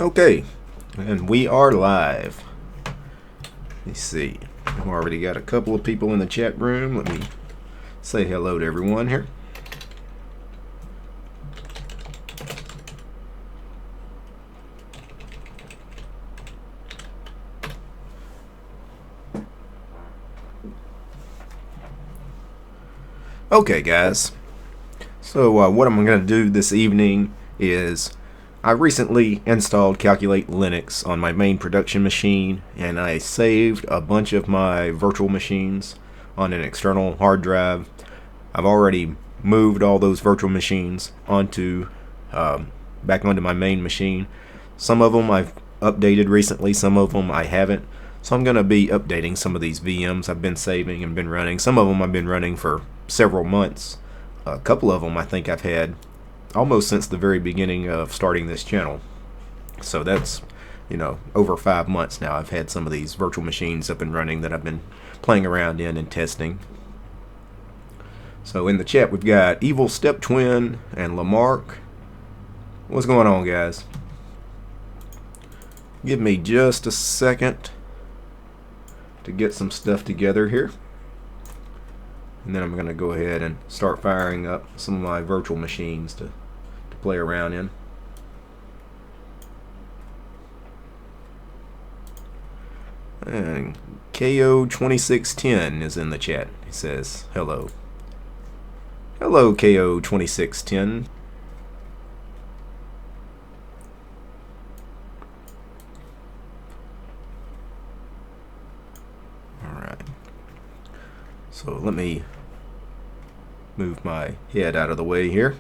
Okay, and we are live. Let's see. I've already got a couple of people in the chat room. Let me say hello to everyone here. Okay, guys. So what I'm going to do this evening is I recently installed Calculate Linux on my main production machine, and I saved a bunch of my virtual machines on an external hard drive. I've already moved all those virtual machines onto back onto my main machine. Some of them I've updated recently, some of them I haven't. So I'm going to be updating some of these VMs I've been saving and been running. Some of them I've been running for several months. A couple of them I think I've had almost since the very beginning of starting this channel. So that's, over 5 months now I've had some of these virtual machines up and running that I've been playing around in and testing. So in the chat we've got Evil Step Twin and Lamarck. What's going on, guys? Give me just a second to get some stuff together here, and then I'm going to go ahead and start firing up some of my virtual machines to play around in. And KO2610 is in the chat. He says hello. Hello, KO2610. Alright. So let me move my head out of the way here.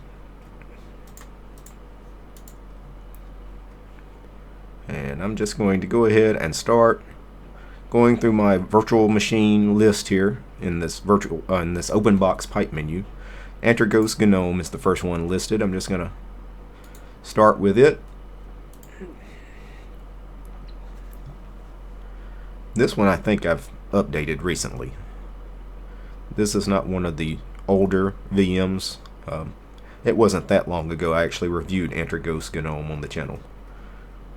And I'm just going to go ahead and start going through my virtual machine list here in this open box pipe menu. Antergos GNOME is the first one listed. I'm just going to start with it. This one I think I've updated recently. This is not one of the older VMs. It wasn't that long ago I actually reviewed Antergos GNOME on the channel.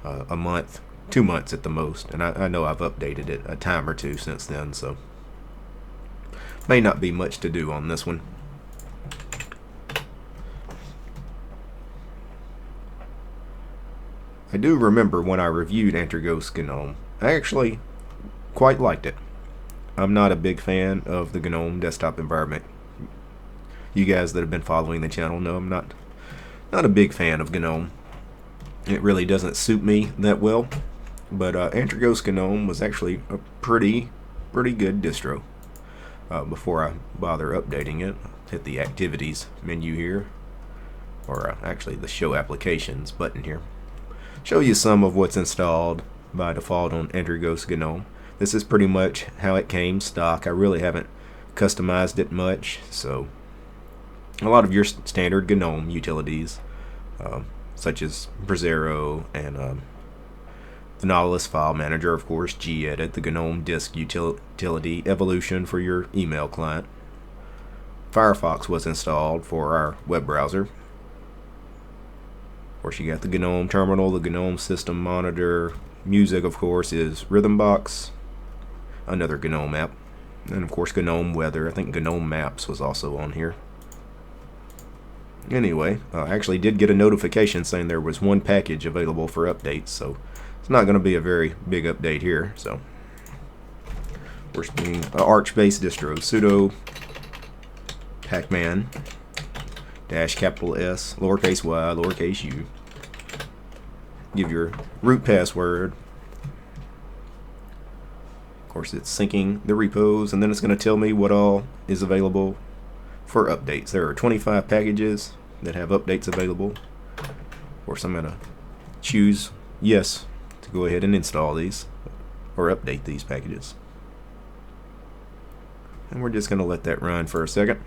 A month, 2 months at the most, and I know I've updated it a time or two since then, so may not be much to do on this one. I do remember when I reviewed Antergos GNOME, I actually quite liked it. I'm not a big fan of the GNOME desktop environment. You guys that have been following the channel know I'm not a big fan of GNOME. It really doesn't suit me that well, but Antergos GNOME was actually a pretty good distro. Before I bother updating it, hit the activities menu here, or actually the show applications button here. Show you some of what's installed by default on Antergos GNOME. This is pretty much how it came stock. I really haven't customized it much, so a lot of your standard GNOME utilities, such as Brasero and the Nautilus File Manager, of course, gedit, the GNOME Disk Utility Evolution for your email client. Firefox was installed for our web browser. Of course, you got the GNOME Terminal, the GNOME System Monitor. Music, of course, is Rhythmbox, another GNOME app. And, of course, GNOME Weather. I think GNOME Maps was also on here. Anyway, I actually did get a notification saying there was one package available for updates, so it's not going to be a very big update here. So we're being Arch-based distro, sudo pacman -S lowercase y lowercase u. Give your root password. Of course, it's syncing the repos, and then it's going to tell me what all is available for updates. There are 25 packages that have updates available. Of course, I'm going to choose yes to go ahead and install these or update these packages. And we're just going to let that run for a second.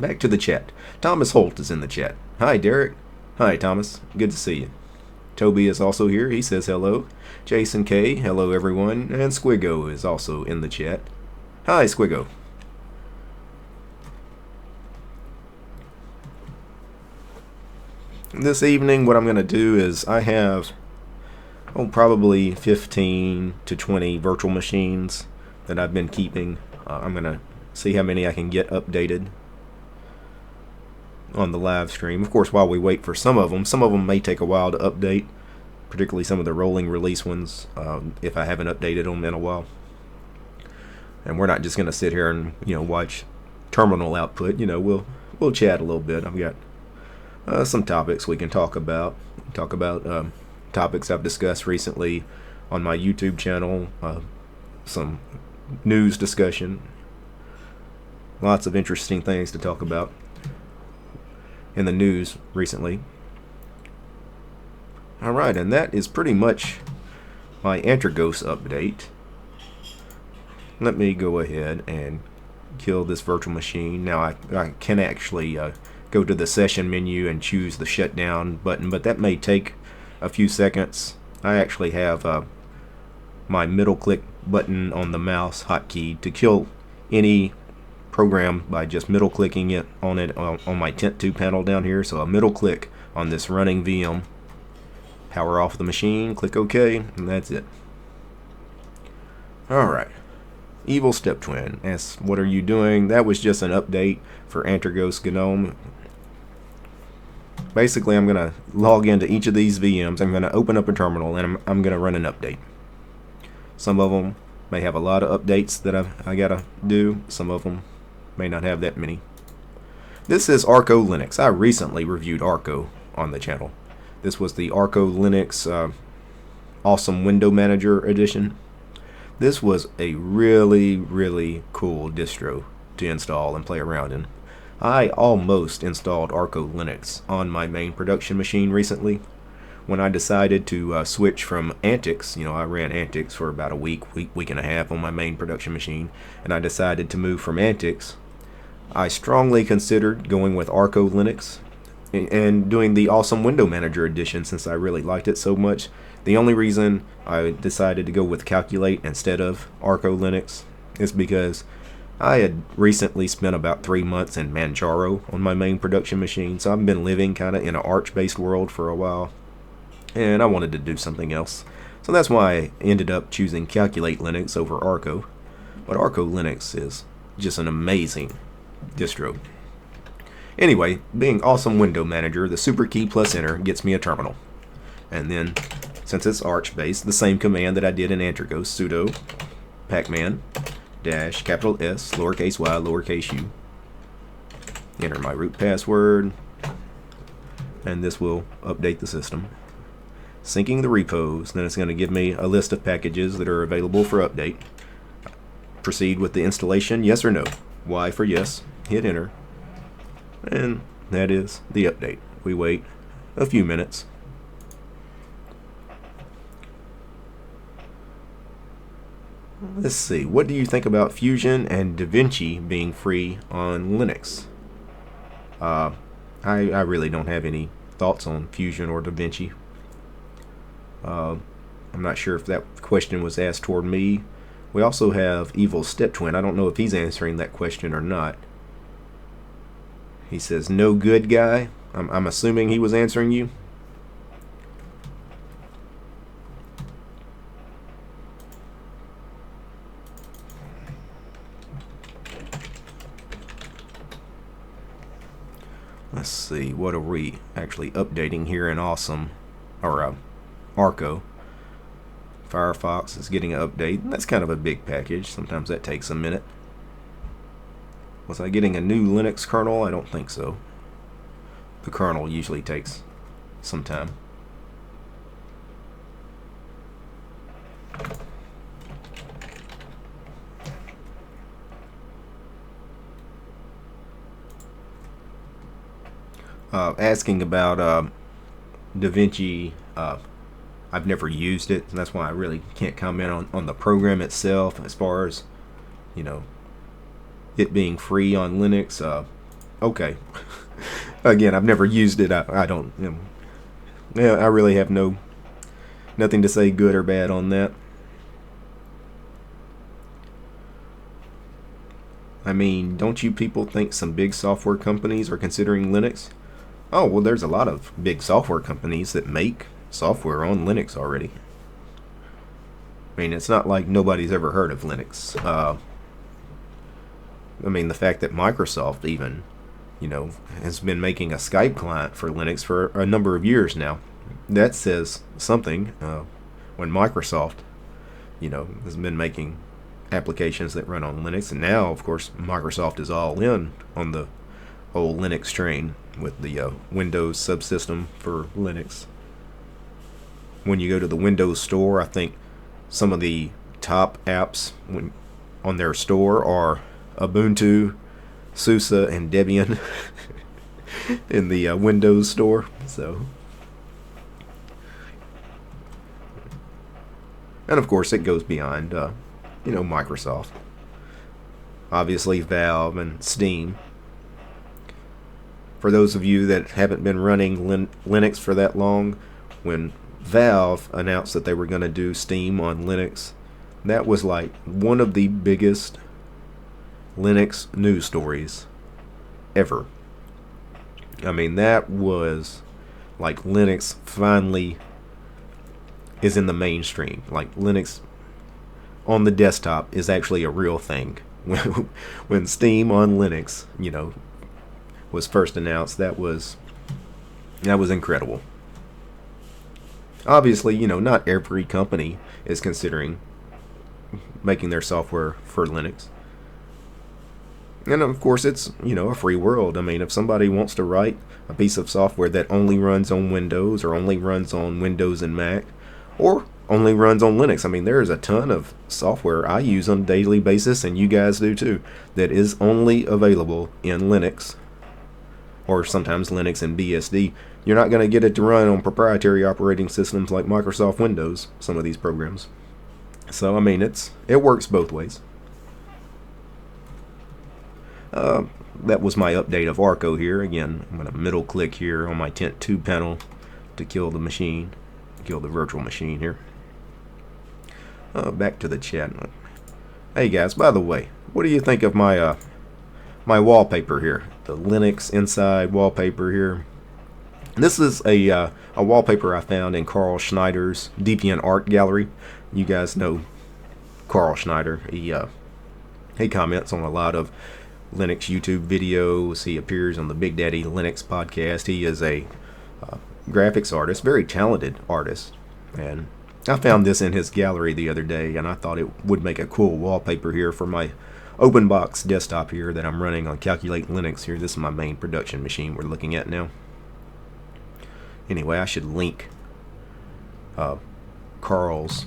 Back to the chat. Thomas Holt is in the chat. Hi, Derek. Hi, Thomas. Good to see you. Toby is also here. He says hello. Jason K. Hello, everyone. And Squiggo is also in the chat. Hi, Squiggo. This evening, what I'm going to do is I have probably 15 to 20 virtual machines that I've been keeping. I'm going to see how many I can get updated on the live stream. Of course, while we wait for some of them may take a while to update, particularly some of the rolling release ones, if I haven't updated them in a while. And we're not just going to sit here and watch terminal output. We'll chat a little bit. I've got some topics we can talk about. Topics I've discussed recently on my YouTube channel. Some news discussion. Lots of interesting things to talk about in the news recently. Alright, and that is pretty much my Antergos update. Let me go ahead and kill this virtual machine. Now I can actually go to the session menu and choose the shutdown button, but that may take a few seconds. I actually have my middle click button on the mouse hotkey to kill any program by just middle clicking it on my Tent 2 panel down here. So a middle click on this running VM, power off the machine, click OK, and that's it. Alright, Evil Step Twin asks, what are you doing? That was just an update for Antergos GNOME. Basically, I'm going to log into each of these VMs. I'm going to open up a terminal and I'm going to run an update. Some of them may have a lot of updates that I got to do. Some of them may not have that many. This is ArcoLinux. I recently reviewed Arco on the channel. This was the ArcoLinux Awesome Window Manager Edition. This was a really, really cool distro to install and play around in. I almost installed ArcoLinux on my main production machine recently. When I decided to switch from Antics, I ran Antics for about a week and a half on my main production machine, and I decided to move from Antics. I strongly considered going with ArcoLinux and doing the Awesome Window Manager Edition since I really liked it so much. The only reason I decided to go with Calculate instead of ArcoLinux is because I had recently spent about 3 months in Manjaro on my main production machine, so I've been living kind of in an Arch-based world for a while, and I wanted to do something else. So that's why I ended up choosing Calculate Linux over Arco. But ArcoLinux is just an amazing distro. Anyway, being Awesome Window Manager, the super key plus enter gets me a terminal. And then, since it's Arch-based, the same command that I did in Antergos, sudo pacman dash capital S lowercase y lowercase u. Enter my root password, and this will update the system. Syncing the repos, then it's going to give me a list of packages that are available for update. Proceed with the installation, yes or no. Y for yes, hit enter, and that is the update. We wait a few minutes. Let's see, what do you think about Fusion and DaVinci being free on Linux? I really don't have any thoughts on Fusion or DaVinci. I'm not sure if that question was asked toward me. We also have Evil Step Twin. I don't know if he's answering that question or not. He says, no good guy. I'm assuming he was answering you. Let's see, what are we actually updating here in Awesome, or Arco? Firefox is getting an update. That's kind of a big package. Sometimes that takes a minute. Was I getting a new Linux kernel? I don't think so. The kernel usually takes some time. Asking about DaVinci, I've never used it, and that's why I really can't comment on the program itself as far as, it being free on Linux. Okay. Again, I've never used it. I don't, I really have nothing to say good or bad on that. I mean, don't you people think some big software companies are considering Linux? Oh, well, there's a lot of big software companies that make software on Linux already. I mean, it's not like nobody's ever heard of Linux. I mean, the fact that Microsoft even, has been making a Skype client for Linux for a number of years now. That says something. When Microsoft, has been making applications that run on Linux, and now, of course, Microsoft is all in on the old Linux train with the Windows subsystem for Linux. When you go to the Windows Store, I think some of the top apps on their store are Ubuntu, SUSE, and Debian in the Windows Store. So, and of course, it goes beyond, Microsoft. Obviously, Valve and Steam. For those of you that haven't been running Linux for that long, when Valve announced that they were going to do Steam on Linux, that was like one of the biggest Linux news stories ever. I mean, that was like Linux finally is in the mainstream. Like Linux on the desktop is actually a real thing. When Steam on Linux, was first announced, that was incredible. Obviously, not every company is considering making their software for Linux. And of course, it's, a free world. I mean, if somebody wants to write a piece of software that only runs on Windows, or only runs on Windows and Mac, or only runs on Linux. I mean, there is a ton of software I use on a daily basis, and you guys do too, that is only available in Linux, or sometimes Linux and BSD. You're not going to get it to run on proprietary operating systems like Microsoft Windows, some of these programs. So, I mean, it works both ways. That was my update of Arco here. Again, I'm going to middle click here on my Tent 2 panel to kill the machine, kill the virtual machine here. Back to the chat. Hey guys, by the way, what do you think of my my wallpaper here? The Linux inside wallpaper here. This is a wallpaper I found in Carl Schneider's Deepin art gallery. You guys know Carl Schneider. He comments on a lot of Linux YouTube videos. He appears on the Big Daddy Linux podcast. He is a graphics artist, very talented artist, and I found this in his gallery the other day, and I thought it would make a cool wallpaper here for my open box desktop here that I'm running on Calculate Linux here. This is my main production machine we're looking at now. Anyway, I should link Carl's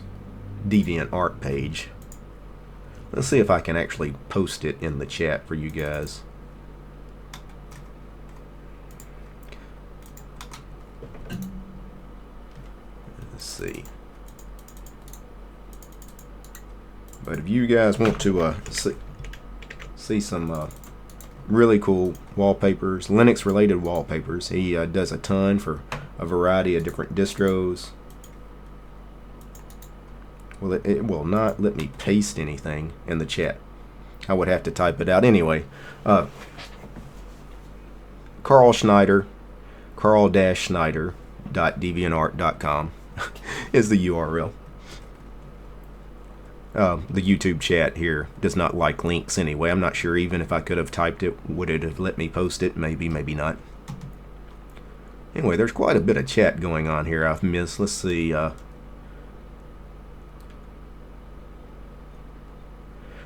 DeviantArt page. Let's see if I can actually post it in the chat for you guys. Let's see. But if you guys want to see some really cool wallpapers, Linux related wallpapers, he does a ton for a variety of different distros. Well, it will not let me paste anything in the chat. I would have to type it out anyway. Carl Schneider, carl-schneider.deviantart.com is the URL. The YouTube chat here does not like links anyway. I'm not sure even if I could have typed it, would it have let me post it? Maybe, maybe not. Anyway, there's quite a bit of chat going on here I've missed. Let's see.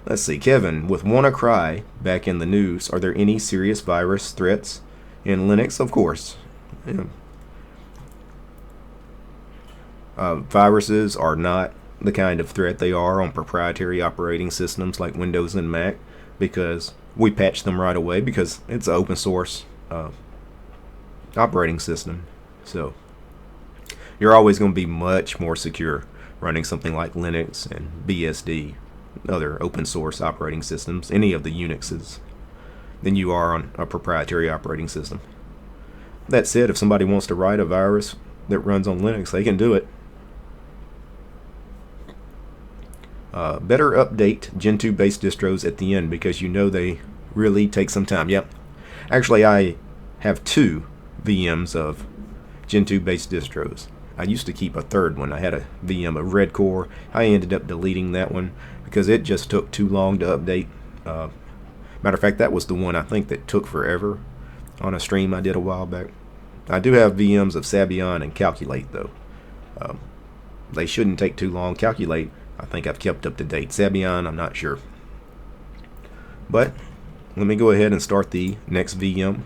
Let's see. Kevin, with WannaCry back in the news, are there any serious virus threats in Linux? Of course. Yeah. Viruses are not the kind of threat they are on proprietary operating systems like Windows and Mac, because we patch them right away because it's an open source operating system. So you're always going to be much more secure running something like Linux and BSD, other open source operating systems, any of the Unixes, than you are on a proprietary operating system. That said, if somebody wants to write a virus that runs on Linux, they can do it. Better update Gentoo based distros at the end, because they really take some time. Yep. Actually, I have 2 VMs of Gentoo based distros. I used to keep a third one. I had a VM of Red Core. I ended up deleting that one because it just took too long to update. Matter of fact, that was the one I think that took forever on a stream I did a while back. I do have VMs of Sabayon and Calculate though. They shouldn't take too long. Calculate, I think I've kept up to date. Sabayon, I'm not sure. But let me go ahead and start the next VM.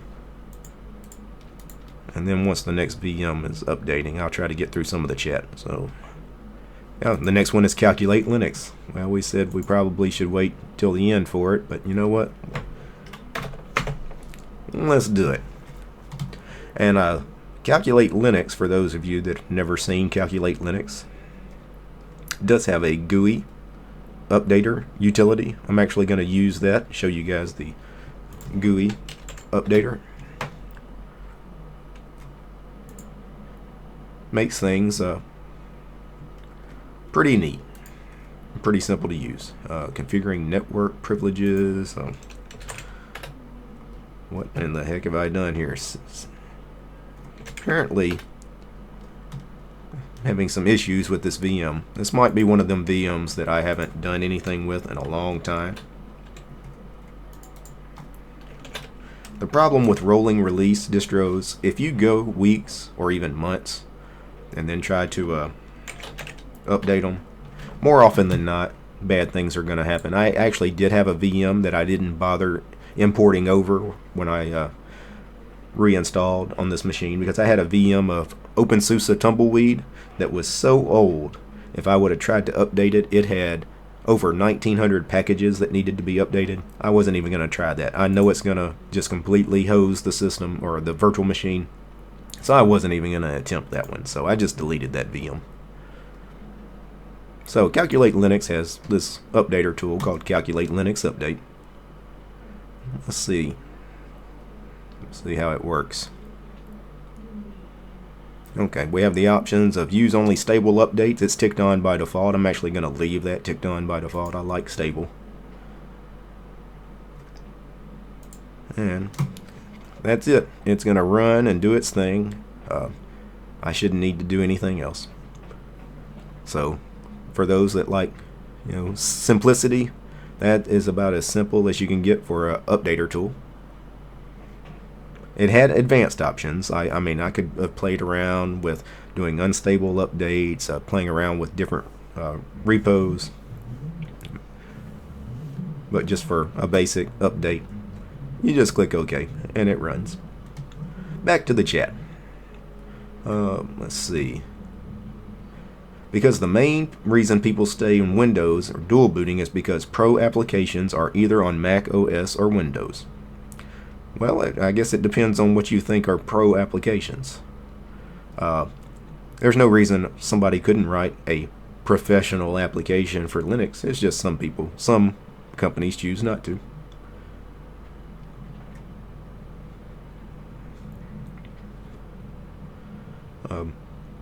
And then once the next VM is updating, I'll try to get through some of the chat. So, yeah, the next one is Calculate Linux. Well, we said we probably should wait till the end for it, but you know what? Let's do it. And Calculate Linux, for those of you that have never seen Calculate Linux, does have a GUI updater utility. I'm actually going to use that, show you guys the GUI updater. Makes things pretty neat, pretty simple to use. Configuring network privileges. What in the heck have I done here? Apparently having some issues with this VM. This might be one of them VMs that I haven't done anything with in a long time. The problem with rolling release distros, if you go weeks or even months and then try to update them, more often than not, bad things are going to happen. I actually did have a VM that I didn't bother importing over when I reinstalled on this machine because I had a VM of OpenSUSE Tumbleweed that was so old. If I would have tried to update it, it had over 1900 packages that needed to be updated. I wasn't even going to try that. I know it's going to just completely hose the system or the virtual machine, so I wasn't even going to attempt that one. So I just deleted that VM. So Calculate Linux has this updater tool called Calculate Linux Update. Let's see how it works. Okay, we have the options of use only stable updates. It's ticked on by default. I'm actually going to leave that ticked on by default. I like stable. And that's it. It's going to run and do its thing. I shouldn't need to do anything else. So for those that like, simplicity, that is about as simple as you can get for an updater tool. It had advanced options. I mean, I could have played around with doing unstable updates, playing around with different repos. But just for a basic update, you just click OK, and it runs. Back to the chat. Let's see. Because the main reason people stay in Windows or dual booting is because pro applications are either on Mac OS or Windows. Well, I guess it depends on what you think are pro applications. There's no reason somebody couldn't write a professional application for Linux. It's just some companies choose not to.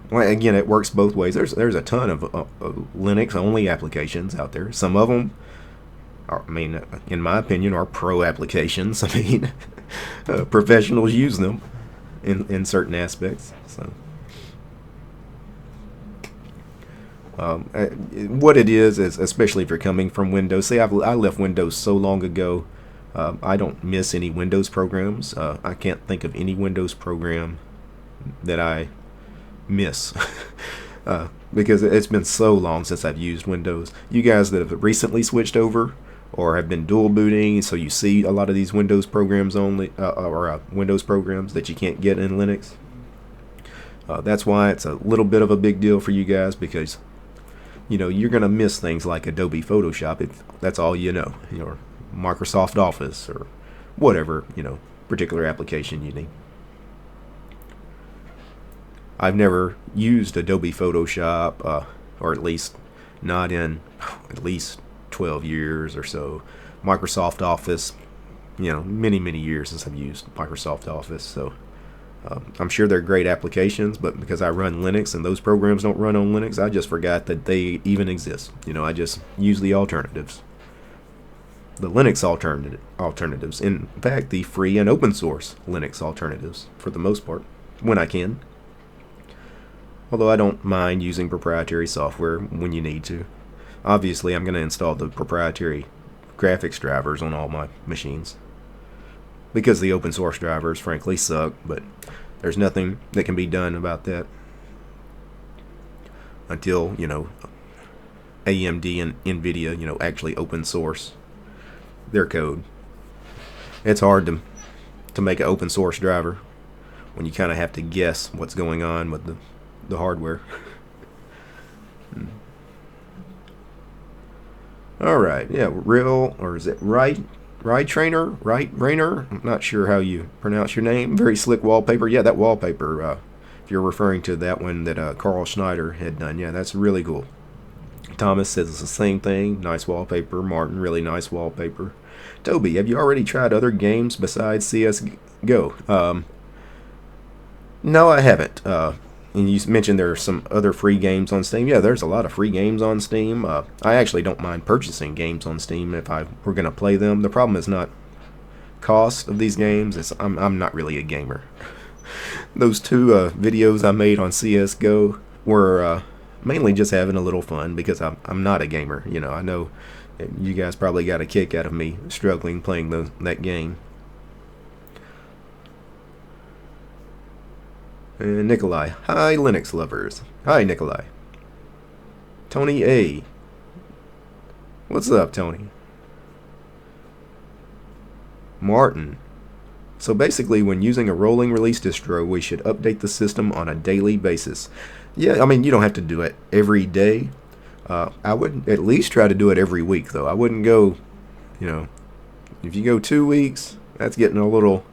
Well, again, it works both ways. There's a ton of Linux-only applications out there. Some of them, in my opinion, are pro applications. I mean, professionals use them in certain aspects. So, what it is, especially if you're coming from Windows. See, I left Windows so long ago. I don't miss any Windows programs. I can't think of any Windows program that I miss because it's been so long since I've used Windows. You guys that have recently switched over or have been dual booting, so you see a lot of these Windows programs only or Windows programs that you can't get in Linux. That's why it's a little bit of a big deal for you guys, because you're gonna miss things like Adobe Photoshop if that's all or Microsoft Office or whatever particular application you need. I've never used Adobe Photoshop, or at least not in at least 12 years or so. Microsoft Office, many years since I've used Microsoft Office. So I'm sure they're great applications, but because I run Linux and those programs don't run on Linux, I just forgot that they even exist. I just use the alternatives. The Linux alternatives. In fact, the free and open source Linux alternatives for the most part, when I can. although I don't mind using proprietary software when you need to. Obviously, I'm going to install the proprietary graphics drivers on all my machines, because the open source drivers frankly suck, but there's nothing that can be done about that until, AMD and NVIDIA, actually open source their code. It's hard to make an open source driver when you kind of have to guess what's going on with the hardware. Alright, yeah, or is it Trainer? I'm not sure how you pronounce your name. Very slick wallpaper. Yeah, that wallpaper, if you're referring to that one that Carl Schneider had done, yeah, that's really cool. Thomas says it's the same thing. Nice wallpaper. Martin, really nice wallpaper. Toby, have you already tried other games besides CSGO? No, I haven't. And you mentioned there are some other free games on Steam. Yeah, there's a lot of free games on Steam. I actually don't mind purchasing games on Steam if I were going to play them. The problem is not cost of these games. I'm not really a gamer. Those two videos I made on CSGO were mainly just having a little fun because I'm not a gamer. I know you guys probably got a kick out of me struggling playing that game. And Nikolai. Hi, Linux lovers. Hi, Nikolai. Tony A. What's up, Tony? Martin. So basically, when using a rolling release distro, we should update the system on a daily basis. Yeah, I mean, you don't have to do it every day. I would at least try to do it every week, though. I wouldn't go, if you go 2 weeks, that's getting a little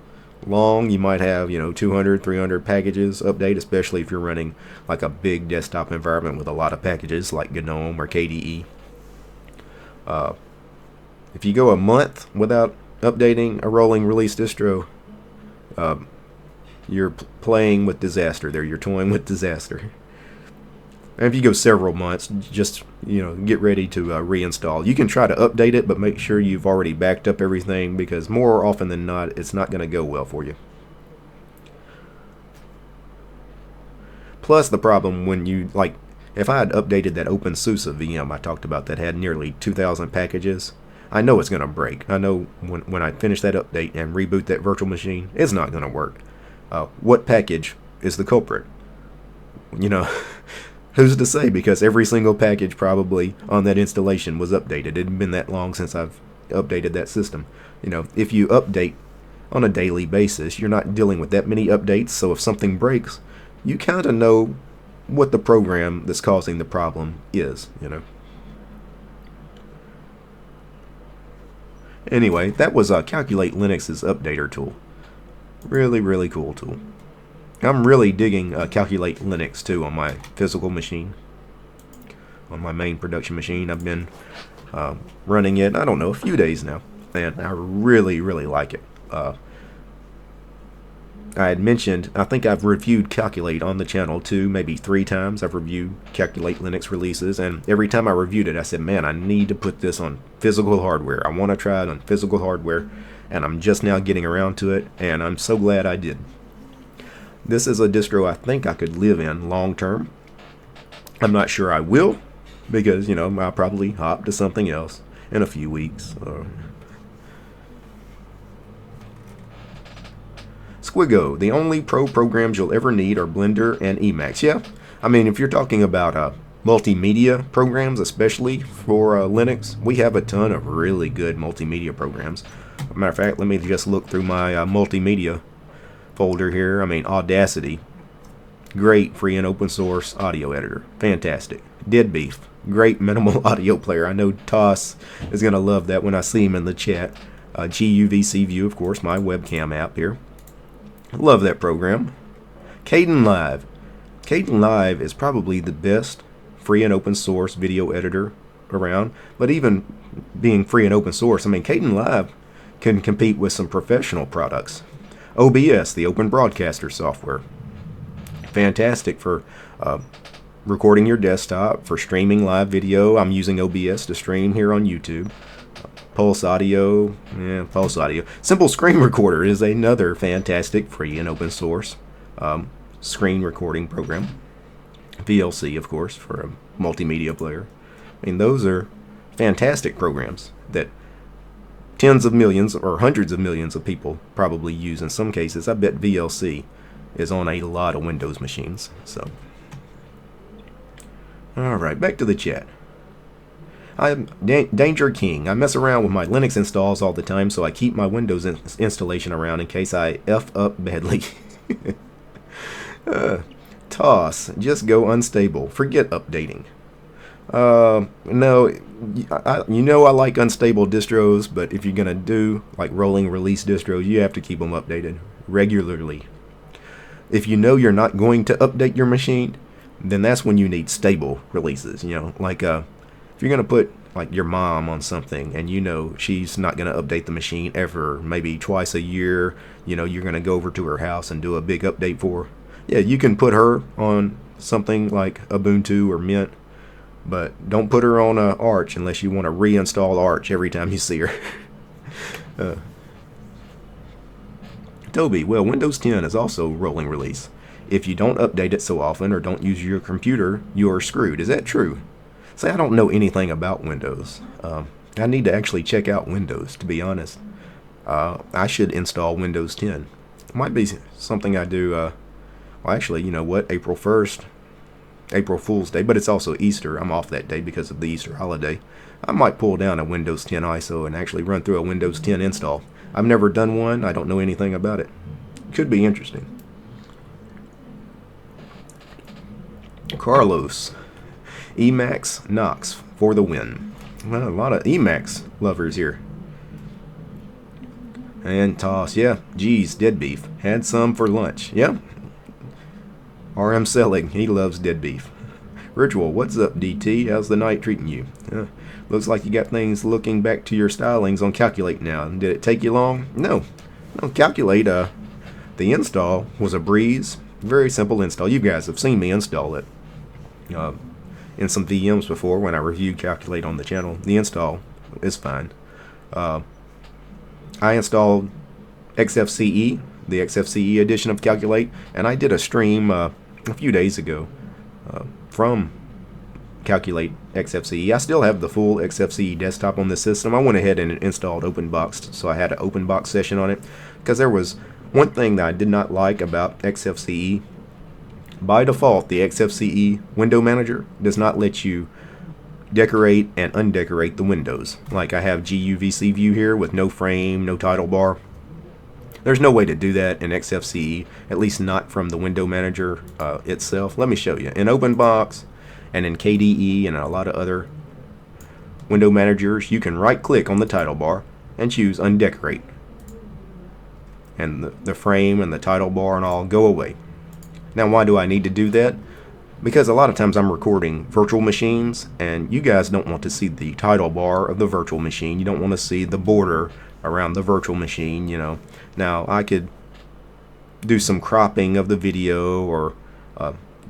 long. You might have 200, 300 packages update, especially if you're running like a big desktop environment with a lot of packages like GNOME or KDE. If you go a month without updating a rolling release distro, you're playing with disaster there. You're toying with disaster. And if you go several months, just get ready to reinstall. You can try to update it, but make sure you've already backed up everything, because more often than not, it's not going to go well for you. Plus, the problem when if I had updated that OpenSUSE VM I talked about that had nearly 2,000 packages, I know it's going to break. I know when I finish that update and reboot that virtual machine, it's not going to work. What package is the culprit? Who's to say? Because every single package probably on that installation was updated. It hadn't been that long since I've updated that system. If you update on a daily basis, you're not dealing with that many updates, so if something breaks, you kind of know what the program that's causing the problem is, Anyway, that was Calculate Linux's updater tool. Really, really cool tool. I'm really digging Calculate Linux too on my physical machine. On my main production machine, I've been running it, I don't know, a few days now, and I really, really like it. I had mentioned, I think I've reviewed Calculate on the channel 2, maybe 3 times. I've reviewed Calculate Linux releases, and every time I reviewed it, I said, man, I need to put this on physical hardware. I want to try it on physical hardware, and I'm just now getting around to it, and I'm so glad I did. This is a distro I think I could live in long term. I'm not sure I will, because, I'll probably hop to something else in a few weeks. Squiggo, the only pro programs you'll ever need are Blender and Emacs. Yeah, I mean, if you're talking about multimedia programs, especially for Linux, we have a ton of really good multimedia programs. As a matter of fact, let me just look through my multimedia folder here. I mean, Audacity, great free and open source audio editor, fantastic. Deadbeef, great minimal audio player. I know Toss is going to love that when I see him in the chat. GUVC View, of course, my webcam app here. Love that program. Kden Live. Kden Live is probably the best free and open source video editor around, but even being free and open source, I mean, Kden Live can compete with some professional products. OBS, the Open Broadcaster software, fantastic for recording your desktop, for streaming live video. I'm using OBS to stream here on YouTube. Pulse Audio. Simple Screen Recorder is another fantastic free and open source screen recording program. VLC, of course, for a multimedia player. I mean, those are fantastic programs that tens of millions or hundreds of millions of people probably use in some cases. I bet VLC is on a lot of Windows machines. So, alright, back to the chat. I'm Danger King. I mess around with my Linux installs all the time, so I keep my Windows installation around in case I F up badly. Toss. Just go unstable. Forget updating. No, I like unstable distros, but if you're gonna do like rolling release distros, you have to keep them updated regularly. If you know you're not going to update your machine, then that's when you need stable releases. Like if you're gonna put like your mom on something and you know she's not gonna update the machine ever, maybe twice a year, you're gonna go over to her house and do a big update for her. Yeah, you can put her on something like Ubuntu or Mint, but don't put her on Arch unless you want to reinstall Arch every time you see her. Toby, well, Windows 10 is also rolling release. If you don't update it so often or don't use your computer, you're screwed. Is that true? See, I don't know anything about Windows. I need to actually check out Windows, to be honest. I should install Windows 10. It might be something I do. Well, actually, you know what? April 1st, April Fool's Day, but it's also Easter. I'm off that day because of the Easter holiday. I might pull down a Windows 10 ISO and actually run through a Windows 10 install. I've never done one. I don't know anything about it. Could be interesting. Carlos. Emacs Knox for the win. Well, a lot of Emacs lovers here. And Toss, yeah, geez, dead beef. Had some for lunch. Yeah. RM Selling, he loves dead beef. Ritual, what's up, DT? How's the night treating you? Looks like you got things looking back to your stylings on Calculate now. Did it take you long? No. Calculate, the install was a breeze. Very simple install. You guys have seen me install it. In some VMs before when I reviewed Calculate on the channel. The install is fine. I installed XFCE, the XFCE edition of Calculate, and I did a stream a few days ago from Calculate XFCE. I still have the full XFCE desktop on the system. I went ahead and installed OpenBox, so I had an OpenBox session on it, because there was one thing that I did not like about XFCE. By default, the XFCE window manager does not let you decorate and undecorate the windows. Like I have GUVC view here with no frame, no title bar. There's no way to do that in XFCE, at least not from the window manager itself. Let me show you. In OpenBox and in KDE and a lot of other window managers, you can right click on the title bar and choose undecorate. And the frame and the title bar and all go away. Now, why do I need to do that? Because a lot of times I'm recording virtual machines, and you guys don't want to see the title bar of the virtual machine. You don't want to see the border around the virtual machine, Now, I could do some cropping of the video or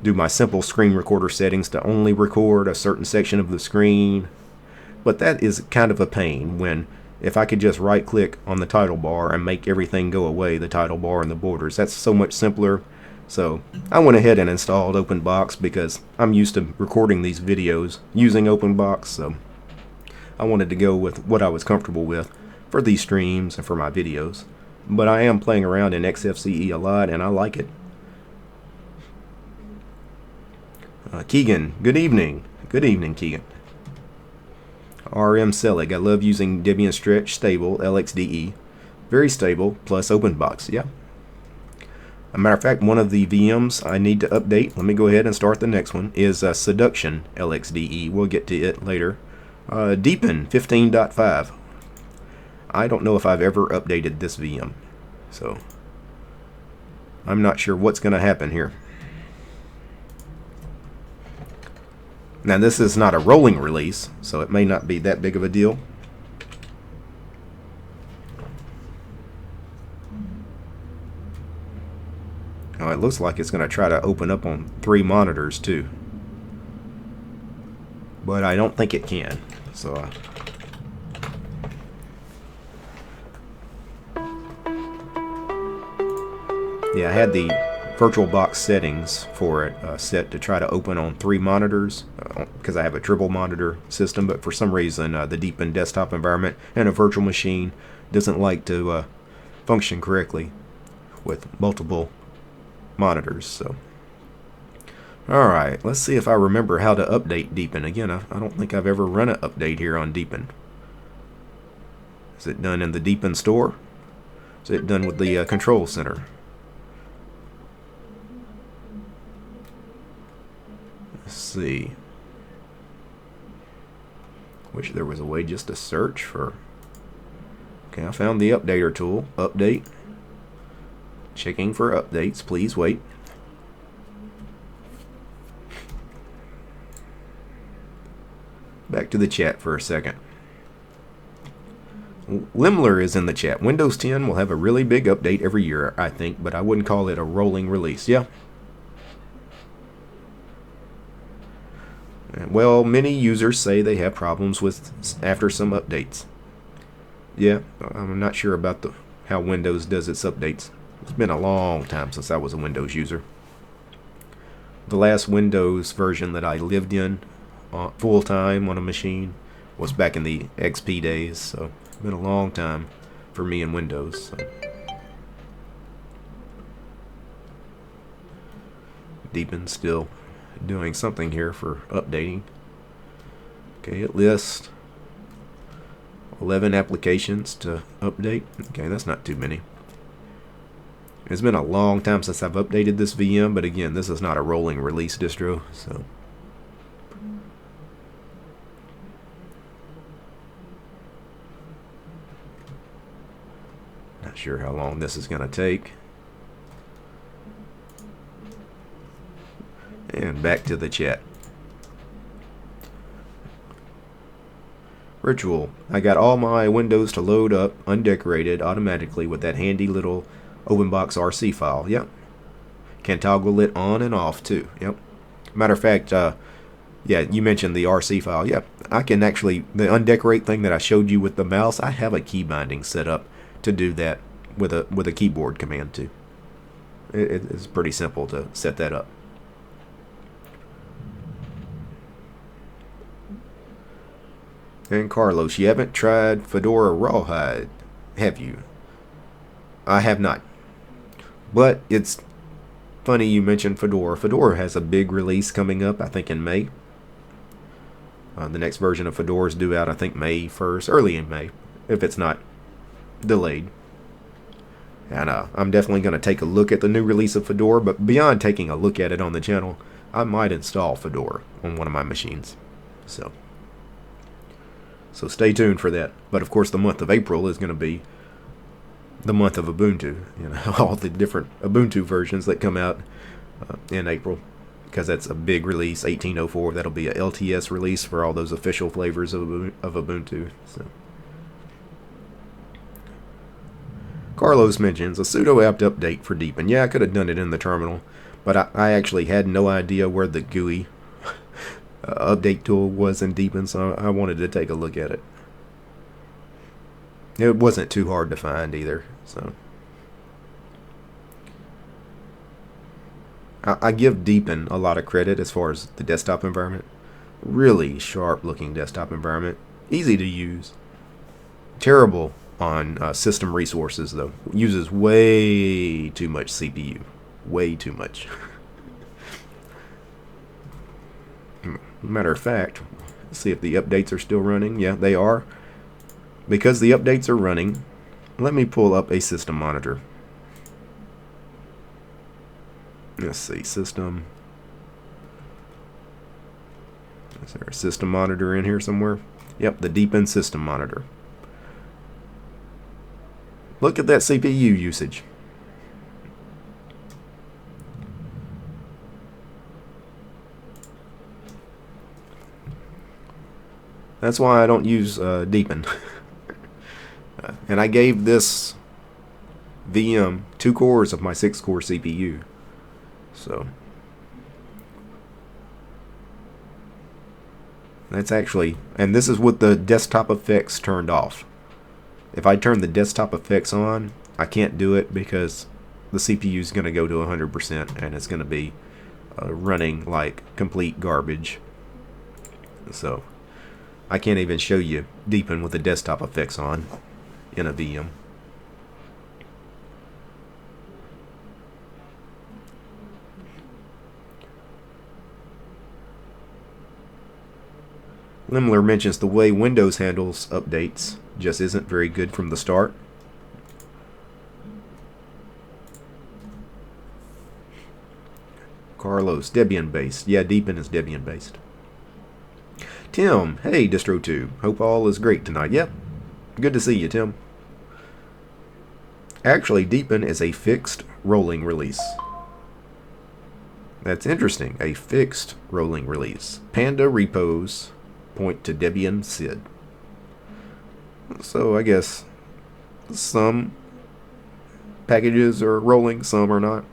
do my simple screen recorder settings to only record a certain section of the screen. But that is kind of a pain when, if I could just right click on the title bar and make everything go away, the title bar and the borders, that's so much simpler. So I went ahead and installed OpenBox because I'm used to recording these videos using OpenBox, so I wanted to go with what I was comfortable with for these streams and for my videos. But I am playing around in XFCE a lot, and I like it. Keegan, good evening. Good evening, Keegan. RM Selig, I love using Debian Stretch Stable LXDE. Very stable, plus OpenBox, yeah. As a matter of fact, one of the VMs I need to update, let me go ahead and start the next one, is Seduction LXDE. We'll get to it later. Deepin 15.5. I don't know if I've ever updated this VM, so I'm not sure what's going to happen here. Now, this is not a rolling release, so it may not be that big of a deal. Oh, it looks like it's going to try to open up on 3 monitors too, but I don't think it can. So yeah, I had the VirtualBox settings for it set to try to open on 3 monitors because I have a triple monitor system, but for some reason the Deepin desktop environment and a virtual machine doesn't like to function correctly with multiple monitors. So alright, let's see if I remember how to update Deepin. Again, I don't think I've ever run an update here on Deepin. Is it done in the Deepin store? Is it done with the control center? Let's see. Wish there was a way just to search for. Okay, I found the updater tool. Update. Checking for updates. Please wait. Back to the chat for a second. Limler is in the chat. Windows 10 will have a really big update every year, I think, but I wouldn't call it a rolling release. Yeah. Well, many users say they have problems with after some updates. Yeah, I'm not sure about how Windows does its updates. It's been a long time since I was a Windows user. The last Windows version that I lived in full time on a machine was back in the XP days, so it's been a long time for me in Windows. So. Deepin still doing something here for updating. Okay, it lists 11 applications to update. Okay, that's not too many. It's been a long time since I've updated this VM, but again, this is not a rolling release distro, so. Not sure how long this is going to take. And back to the chat. Ritual. I got all my windows to load up undecorated automatically with that handy little OpenBox RC file. Yep. Can toggle it on and off too. Yep. Matter of fact, yeah, you mentioned the RC file. Yep. I can actually, the undecorate thing that I showed you with the mouse, I have a key binding set up to do that with a keyboard command too. It's pretty simple to set that up. And Carlos, you haven't tried Fedora Rawhide, have you? I have not. But it's funny you mentioned Fedora. Fedora has a big release coming up, I think in May. The next version of Fedora is due out, I think, May 1st, early in May, if it's not delayed. And I'm definitely going to take a look at the new release of Fedora, but beyond taking a look at it on the channel, I might install Fedora on one of my machines. So stay tuned for that. But of course, the month of April is going to be the month of Ubuntu. You know, all the different Ubuntu versions that come out in April, because that's a big release, 1804. That'll be a LTS release for all those official flavors of Ubuntu. So. Carlos mentions a sudo apt update for Deepin. Yeah, I could have done it in the terminal, but I actually had no idea where the GUI update tool was in Deepin, so I wanted to take a look at it. It wasn't too hard to find either, so I give Deepin a lot of credit as far as the desktop environment. Really sharp looking desktop environment, easy to use. Terrible on system resources though. Uses way too much CPU, way too much. Matter of fact, let's see if the updates are still running. Yeah, they are. Because the updates are running, let me pull up a system monitor. Let's see, system. Is there a system monitor in here somewhere? Yep, the Deepin system monitor. Look at that CPU usage. That's why I don't use Deepin. And I gave this VM 2 cores of my 6-core CPU. So that's actually, and this is with the desktop effects turned off. If I turn the desktop effects on, I can't do it because the CPU is going to go to 100% and it's going to be running like complete garbage. So I can't even show you Deepin with the desktop effects on in a VM. Limler mentions the way Windows handles updates just isn't very good from the start. Carlos, Debian based. Yeah, Deepin is Debian based. Tim, hey DistroTube. Hope all is great tonight. Yep. Good to see you, Tim. Actually, Deepin is a fixed rolling release. That's interesting. A fixed rolling release. Panda repos point to Debian SID. So I guess some packages are rolling, some are not.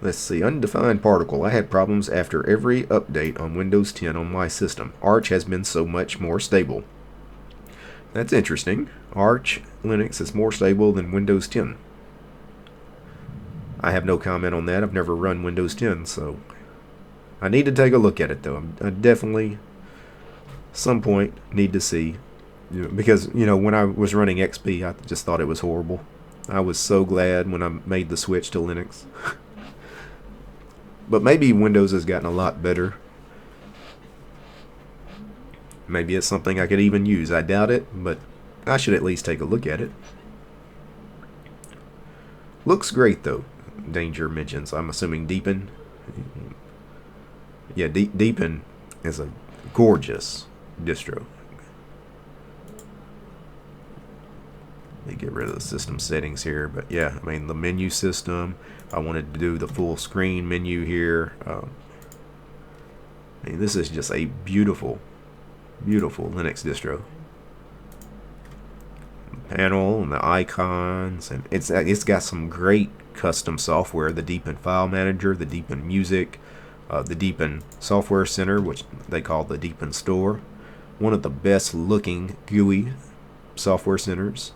Let's see, undefined particle. I had problems after every update on Windows 10 on my system. Arch has been so much more stable. That's interesting. Arch Linux is more stable than Windows 10. I have no comment on that. I've never run Windows 10, so I need to take a look at it, though. I definitely, some point, need to see. Because, when I was running XP, I just thought it was horrible. I was so glad when I made the switch to Linux. But maybe Windows has gotten a lot better. Maybe it's something I could even use. I doubt it, but I should at least take a look at it. Looks great, though. Danger mentions. I'm assuming Deepin. Yeah, Deepin is a gorgeous distro. Let me get rid of the system settings here, but yeah, I mean the menu system. I wanted to do the full screen menu here. I mean, this is just a beautiful, beautiful Linux distro. Panel and the icons, and it's got some great custom software. The Deepin File Manager, the Deepin Music, the Deepin Software Center, which they call the Deepin Store. One of the best looking GUI software centers.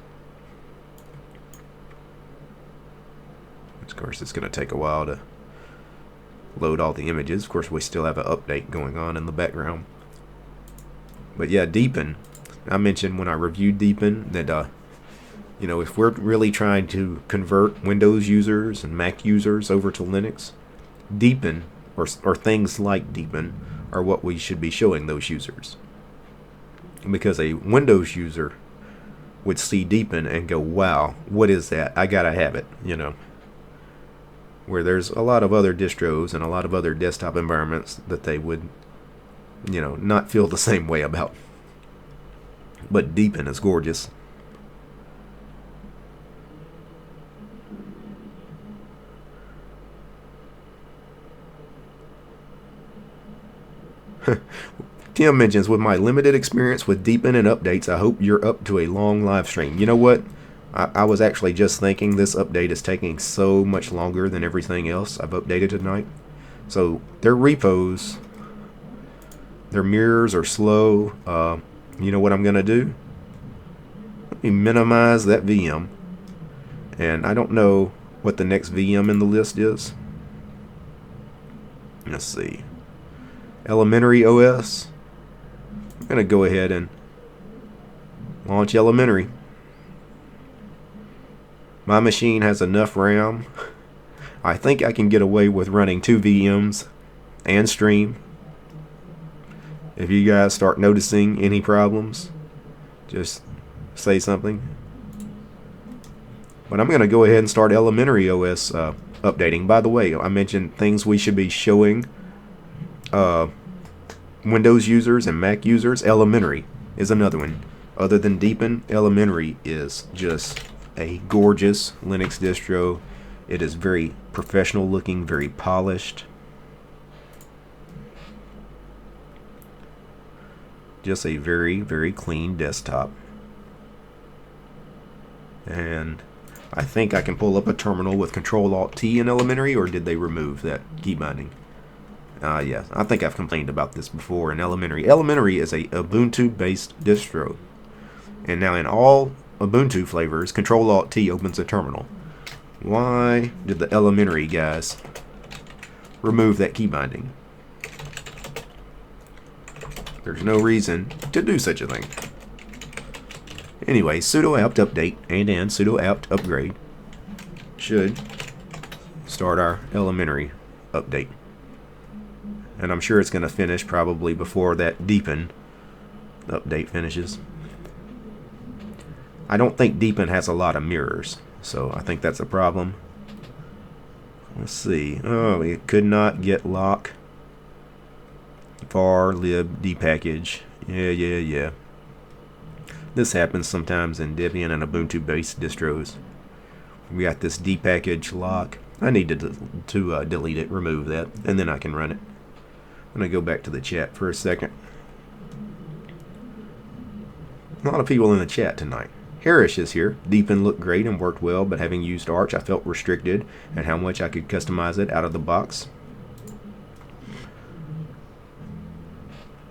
Of course, it's going to take a while to load all the images. Of course, we still have an update going on in the background. But yeah, Deepin. I mentioned when I reviewed Deepin that if we're really trying to convert Windows users and Mac users over to Linux, Deepin or things like Deepin are what we should be showing those users. Because a Windows user would see Deepin and go, "Wow, what is that? I gotta have it." Where there's a lot of other distros and a lot of other desktop environments that they would, not feel the same way about. But Deepin is gorgeous. Tim mentions, with my limited experience with Deepin and updates, I hope you're up to a long live stream. You know what? I was actually just thinking this update is taking so much longer than everything else I've updated tonight. So their repos, their mirrors are slow. You know what I'm going to do? Let me minimize that VM. And I don't know what the next VM in the list is. Let's see. Elementary OS. I'm going to go ahead and launch Elementary. My machine has enough RAM. I think I can get away with running 2 VMs and stream. If you guys start noticing any problems, just say something. But I'm going to go ahead and start Elementary OS updating. By the way, I mentioned things we should be showing Windows users and Mac users. Elementary is another one. Other than Deepin, Elementary is just a gorgeous Linux distro. It is very professional looking, very polished. Just a very, very clean desktop. And I think I can pull up a terminal with Control-Alt-T in Elementary, or did they remove that key binding? Yes, I think I've complained about this before in Elementary. Elementary is a Ubuntu-based distro. And now in all Ubuntu flavors, Control-Alt-T opens a terminal. Why did the Elementary guys remove that key binding? There's no reason to do such a thing. Anyway, sudo apt update and sudo apt upgrade should start our Elementary update. And I'm sure it's going to finish probably before that Deepin update finishes. I don't think Deepin has a lot of mirrors, so I think that's a problem. Let's see. Oh, it could not get lock var lib dpackage. Yeah. This happens sometimes in Debian and Ubuntu based distros. We got this dpackage lock. I need to delete it, remove that, and then I can run it. I'm going to go back to the chat for a second. A lot of people in the chat tonight. Harish is here. Deepin looked great and worked well, but having used Arch, I felt restricted at how much I could customize it out of the box.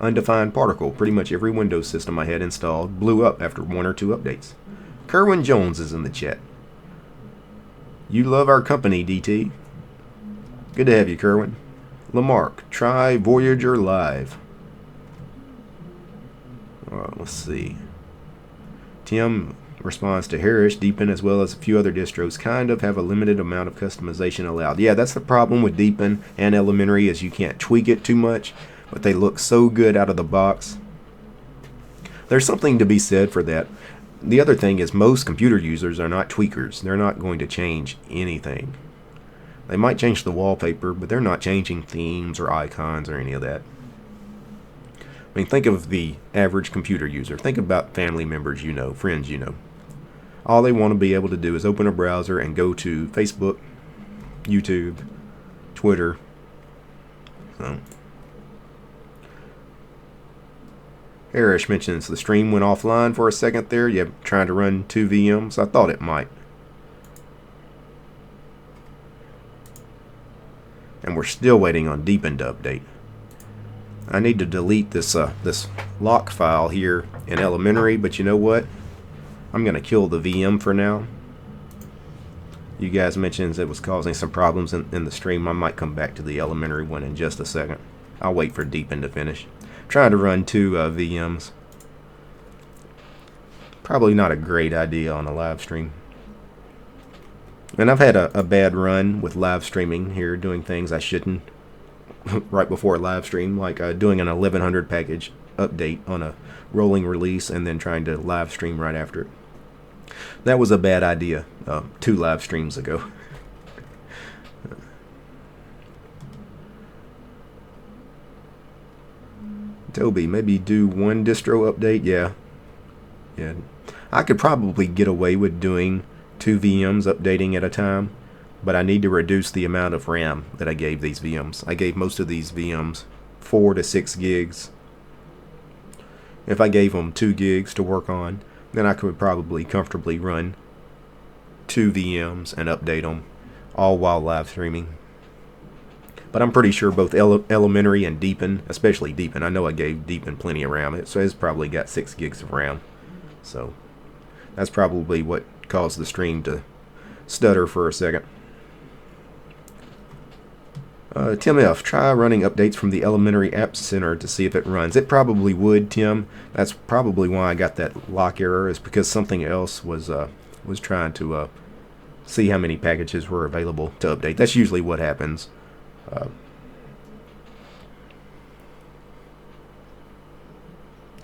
Undefined particle. Pretty much every Windows system I had installed blew up after 1 or 2 updates. Kerwin Jones is in the chat. You love our company, DT. Good to have you, Kerwin. Lamarck, try Voyager Live. Let's see. Tim responds to Harish. Deepin, as well as a few other distros, kind of have a limited amount of customization allowed. Yeah, that's the problem with Deepin and Elementary, is you can't tweak it too much, but they look so good out of the box. There's something to be said for that. The other thing is most computer users are not tweakers. They're not going to change anything. They might change the wallpaper, but they're not changing themes or icons or any of that. I mean, think of the average computer user. Think about family members you know, friends you know. All they want to be able to do is open a browser and go to Facebook, YouTube, Twitter. So, Harish mentions the stream went offline for a second there. Yeah, trying to run 2 VMs. I thought it might. And we're still waiting on Deepin to update. I need to delete this this lock file here in Elementary, but you know what? I'm going to kill the VM for now. You guys mentioned it was causing some problems in the stream. I might come back to the Elementary one in just a second. I'll wait for Deepin to finish. I'm trying to run 2 VMs. Probably not a great idea on a live stream. And I've had a bad run with live streaming here, doing things I shouldn't right before a live stream, like doing an 1100 package update on a rolling release and then trying to live stream right after it. That was a bad idea 2 live streams ago. Toby, maybe do 1 distro update? Yeah. I could probably get away with doing 2 VMs updating at a time, but I need to reduce the amount of RAM that I gave these VMs. I gave most of these VMs 4 to 6 gigs. If I gave them 2 gigs to work on, then I could probably comfortably run 2 VMs and update them, all while live streaming. But I'm pretty sure both Elementary and Deepin, especially Deepin, I know I gave Deepin plenty of RAM, so it's probably got 6 gigs of RAM. So that's probably what caused the stream to stutter for a second. Tim F, try running updates from the Elementary App Center to see if it runs. It probably would, Tim. That's probably why I got that lock error, is because something else was trying to see how many packages were available to update. That's usually what happens.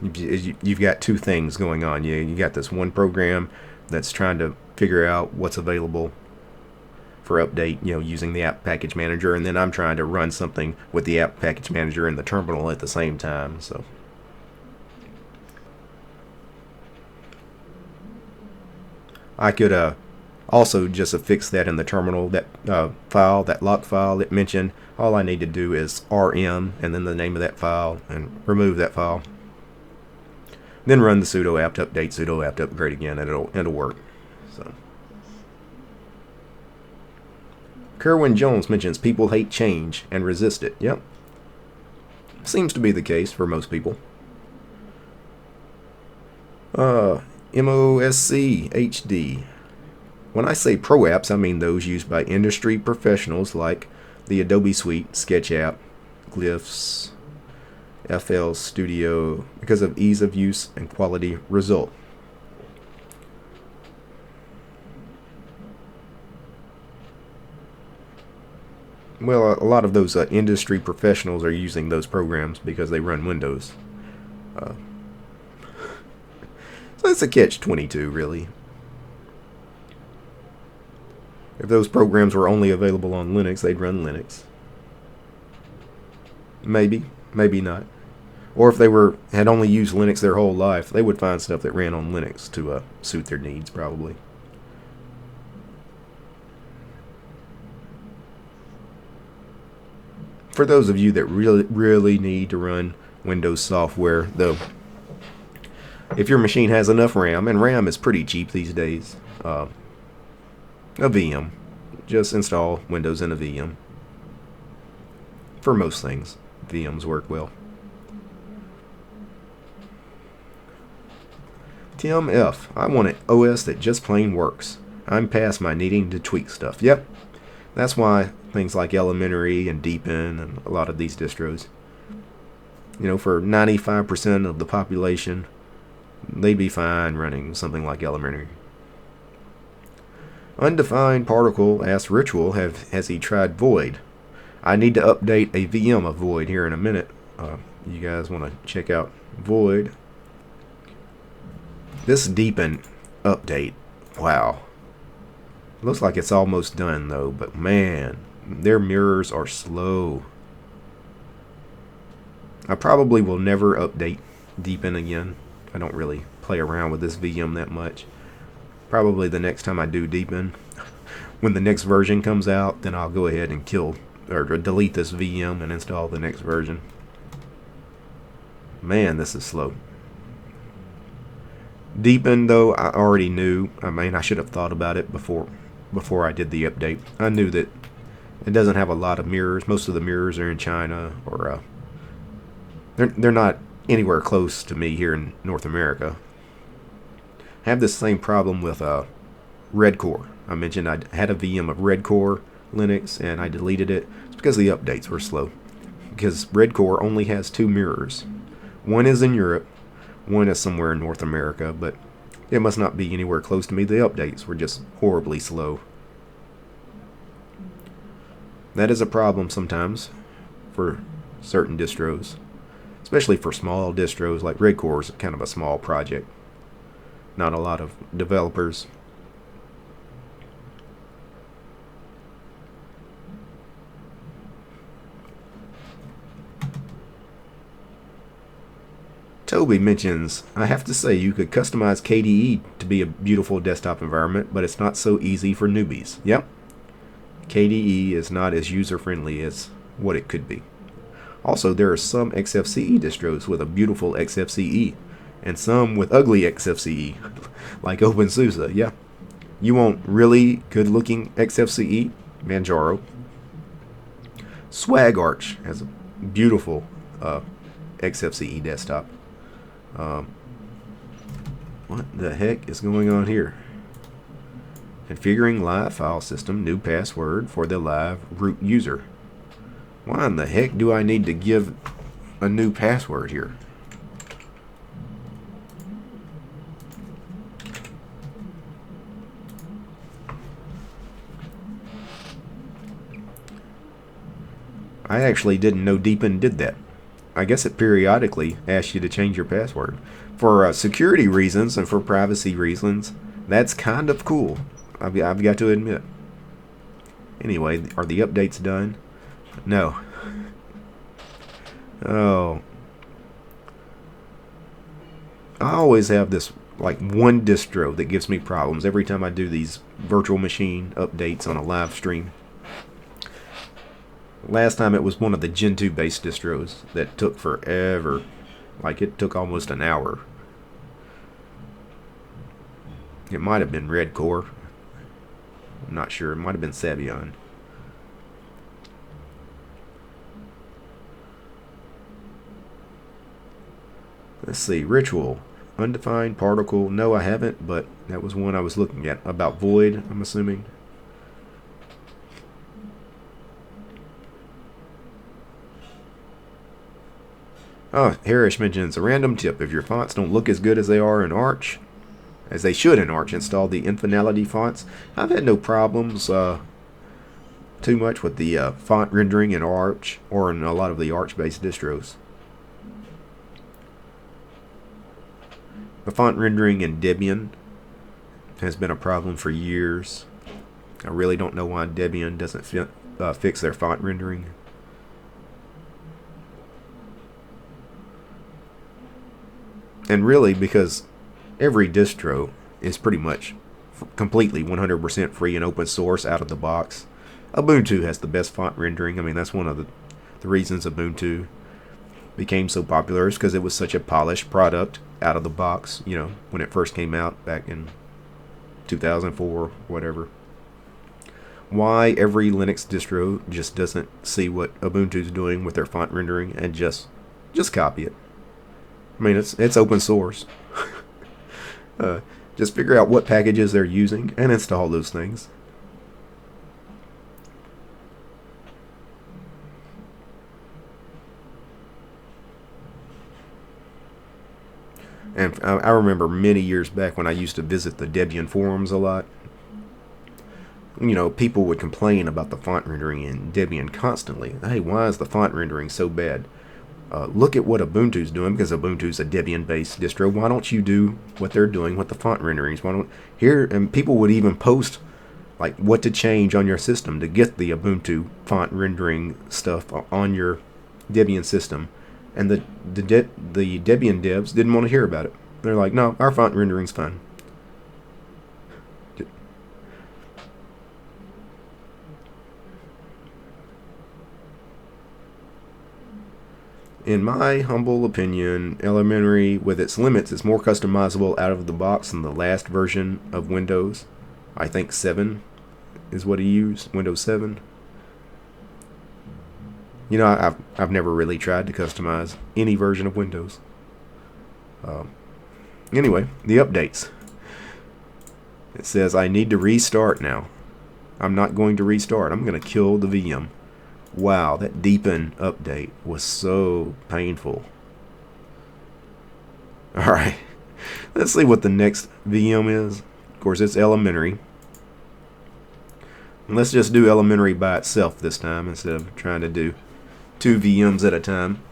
You've got 2 things going on. You got this one program that's trying to figure out what's available for update, using the app package manager, and then I'm trying to run something with the app package manager in the terminal at the same time. So I could also just affix that in the terminal, that file, that lock file it mentioned. All I need to do is rm and then the name of that file and remove that file. Then run the sudo apt update, sudo apt upgrade again, and it'll work. So Kerwin Jones mentions people hate change and resist it. Yep. Seems to be the case for most people. MOSC HD. When I say pro apps, I mean those used by industry professionals like the Adobe Suite, Sketch App, Glyphs, FL Studio, because of ease of use and quality result. Well, a lot of those industry professionals are using those programs because they run Windows. So it's a catch-22, really. If those programs were only available on Linux, they'd run Linux. Maybe, maybe not. Or if they had only used Linux their whole life, they would find stuff that ran on Linux to suit their needs, probably. For those of you that really need to run Windows software, though, if your machine has enough RAM, and RAM is pretty cheap these days, a VM. Just install Windows in a VM. For most things, VMs work well. Tim F. I want an OS that just plain works. I'm past my needing to tweak stuff. Yep. That's why things like Elementary and Deepin and a lot of these distros, for 95% of the population, they'd be fine running something like Elementary. Undefined Particle asks Ritual, has he tried Void? I need to update a VM of Void here in a minute. You guys want to check out Void. This Deepin update, wow. Looks like it's almost done though, but man, their mirrors are slow. I probably will never update Deepin again. I don't really play around with this VM that much. Probably the next time I do Deepin, when the next version comes out, then I'll go ahead and kill or delete this VM and install the next version. Man, this is slow. Deepin, though, I already knew. I mean, I should have thought about it before I did the update. I knew that it doesn't have a lot of mirrors. Most of the mirrors are in China, or they're not anywhere close to me here in North America. I have this same problem with Redcore. I mentioned I had a VM of Redcore Linux and I deleted it. It's because the updates were slow. Because Redcore only has 2 mirrors. One is in Europe, one is somewhere in North America, but it must not be anywhere close to me. The updates were just horribly slow. That is a problem sometimes for certain distros, especially for small distros. Like Redcore is kind of a small project. Not a lot of developers. Toby mentions, I have to say you could customize KDE to be a beautiful desktop environment, but it's not so easy for newbies. Yep. KDE is not as user-friendly as what it could be. Also, there are some XFCE distros with a beautiful XFCE, and some with ugly XFCE, like OpenSUSE. Yeah. You want really good-looking XFCE? Manjaro. SwagArch has a beautiful XFCE desktop. What the heck is going on here? Configuring live file system, new password for the live root user. Why in the heck do I need to give a new password here? I actually didn't know Deepin did that. I guess it periodically asks you to change your password. For security reasons and for privacy reasons, that's kind of cool. I've got to admit. Anyway, are the updates done? No. Oh. I always have this one distro that gives me problems every time I do these virtual machine updates on a live stream. Last time it was one of the Gen 2 based distros that took forever. It took almost an hour. It might have been Redcore. I'm not sure. It might have been Sabayon. Let's see, ritual, undefined particle. No, I haven't, but that was one I was looking at. About void, I'm assuming. Oh, Harris mentions a random tip. If your fonts don't look as good as they are in Arch, as they should in Arch, install the Infinality fonts. I've had no problems too much with the font rendering in Arch or in a lot of the Arch-based distros. The font rendering in Debian has been a problem for years. I really don't know why Debian doesn't fix their font rendering. And really, because every distro is pretty much completely 100% free and open source out of the box. Ubuntu has the best font rendering. I mean, that's one of the reasons Ubuntu became so popular, is because it was such a polished product out of the box, you know, when it first came out back in 2004, whatever. Why every Linux distro just doesn't see what Ubuntu's doing with their font rendering and just copy it. I mean, it's open source. Just figure out what packages they're using and install those things. And I remember many years back when I used to visit the Debian forums a lot. You know, people would complain about the font rendering in Debian constantly. Hey, why is the font rendering so bad? Look at what Ubuntu's doing, because Ubuntu's a Debian-based distro. Why don't you do what they're doing with the font renderings? Why don't here? And people would even post like what to change on your system to get the Ubuntu font rendering stuff on your Debian system. And the Debian devs didn't want to hear about it. They're like, no, our font rendering's fine. In my humble opinion, Elementary, with its limits, is more customizable out of the box than the last version of Windows. I think 7 is what he used, Windows 7. You know, I've never really tried to customize any version of Windows. Anyway, the updates. It says I need to restart now. I'm not going to restart. I'm going to kill the VM. Wow, that Deepin update was so painful. Alright, let's see what the next VM is. Of course, it's Elementary. And let's just do Elementary by itself this time instead of trying to do 2 VMs at a time.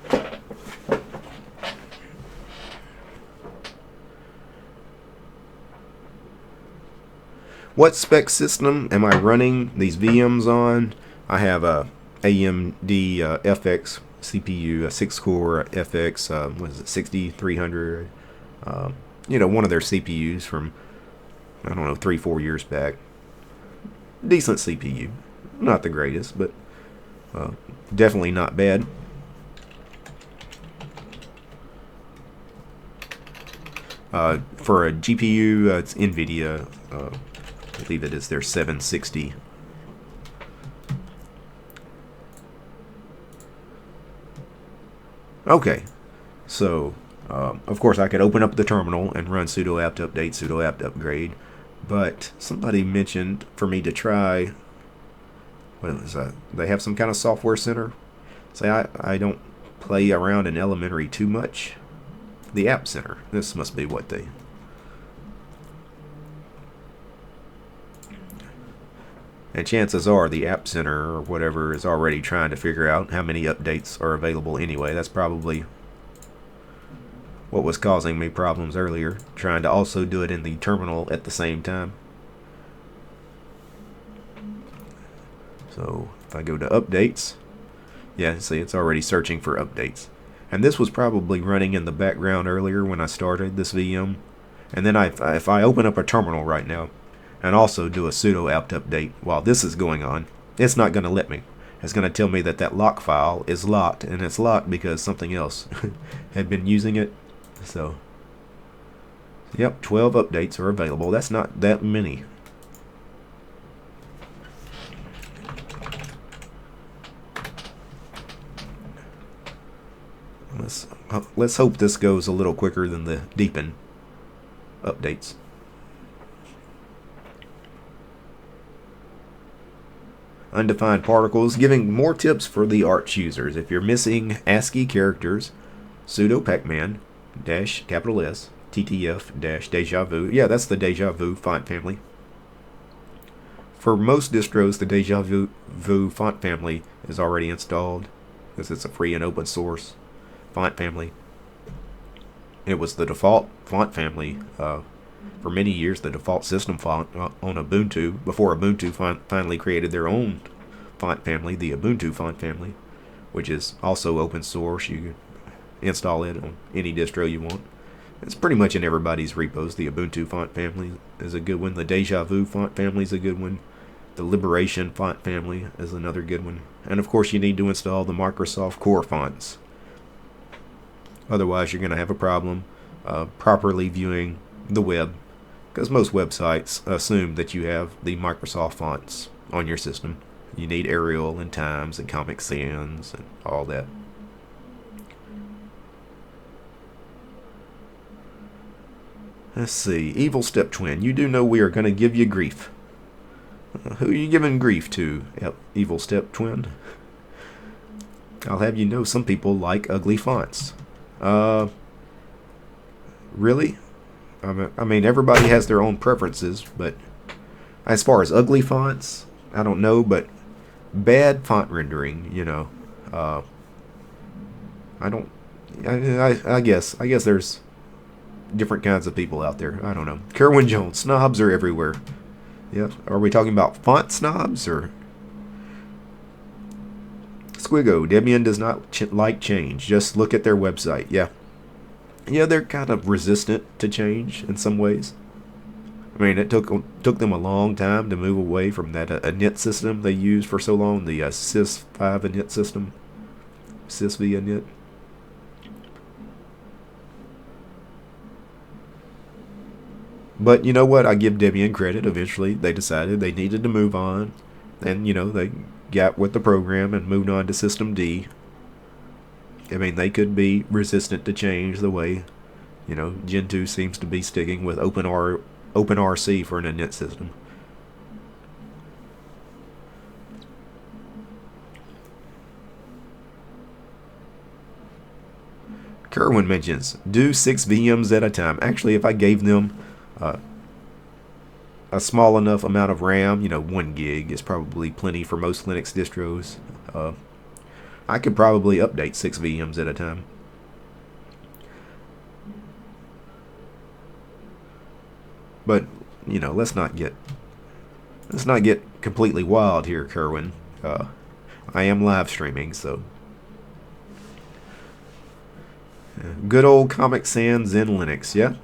What spec system am I running these VMs on? I have a AMD FX CPU, a 6-core FX, what is it, 6300? You know, one of their CPUs from, I don't know, 3-4 years back. Decent CPU. Not the greatest, but definitely not bad. For a GPU, it's NVIDIA. I believe it is their 760. Okay, so of course I could open up the terminal and run sudo apt update, sudo apt upgrade, but somebody mentioned for me to try, what is that? They have some kind of software center. Say I don't play around in Elementary too much. The app center. This must be what they. And chances are the App Center or whatever is already trying to figure out how many updates are available anyway. That's probably what was causing me problems earlier, trying to also do it in the terminal at the same time. So if I go to updates, yeah, see, it's already searching for updates. And this was probably running in the background earlier when I started this VM. And then if I open up a terminal right now, and also do a sudo apt update while this is going on, it's not going to let me. It's going to tell me that lock file is locked, and it's locked because something else had been using it. So, yep, 12 updates are available. That's not that many. Let's hope this goes a little quicker than the Deepin updates. Undefined particles, giving more tips for the Arch users. If you're missing ASCII characters, sudo pacman -S ttf deja vu. Yeah, that's the deja vu font family. For most distros, the deja vu font family is already installed because it's a free and open source font family. It was the default font family for many years, the default system font on Ubuntu, before Ubuntu finally created their own font family, the Ubuntu font family, which is also open source. You can install it on any distro you want. It's pretty much in everybody's repos. The Ubuntu font family is a good one. The Deja Vu font family is a good one. The Liberation font family is another good one. And of course you need to install the Microsoft Core fonts. Otherwise you're going to have a problem properly viewing the web, because most websites assume that you have the Microsoft fonts on your system. You need Arial and Times and Comic Sans and all that. Let's see. Evil Step Twin. You do know we are going to give you grief. Who are you giving grief to, Evil Step Twin? I'll have you know some people like ugly fonts. Really? I mean, everybody has their own preferences, but as far as ugly fonts, I don't know, but bad font rendering, you know, I guess there's different kinds of people out there. I don't know. Kerwin Jones, snobs are everywhere. Yeah, are we talking about font snobs or? Squiggo, Debian does not like change. Just look at their website. Yeah, they're kind of resistant to change in some ways. I mean, it took them a long time to move away from that init system they used for so long, the sys5 init system, sysv init. But you know what? I give Debian credit. Eventually, they decided they needed to move on, and you know they got with the program and moved on to System D. I mean, they could be resistant to change the way, you know, Gentoo seems to be sticking with OpenRC for an init system. Kerwin mentions, do 6 VMs at a time. Actually, if I gave them a small enough amount of RAM, you know, 1 gig is probably plenty for most Linux distros. I could probably update 6 VMs at a time. But you know, let's not get completely wild here, Kerwin. I am live streaming, so good old Comic Sans in Linux, yeah.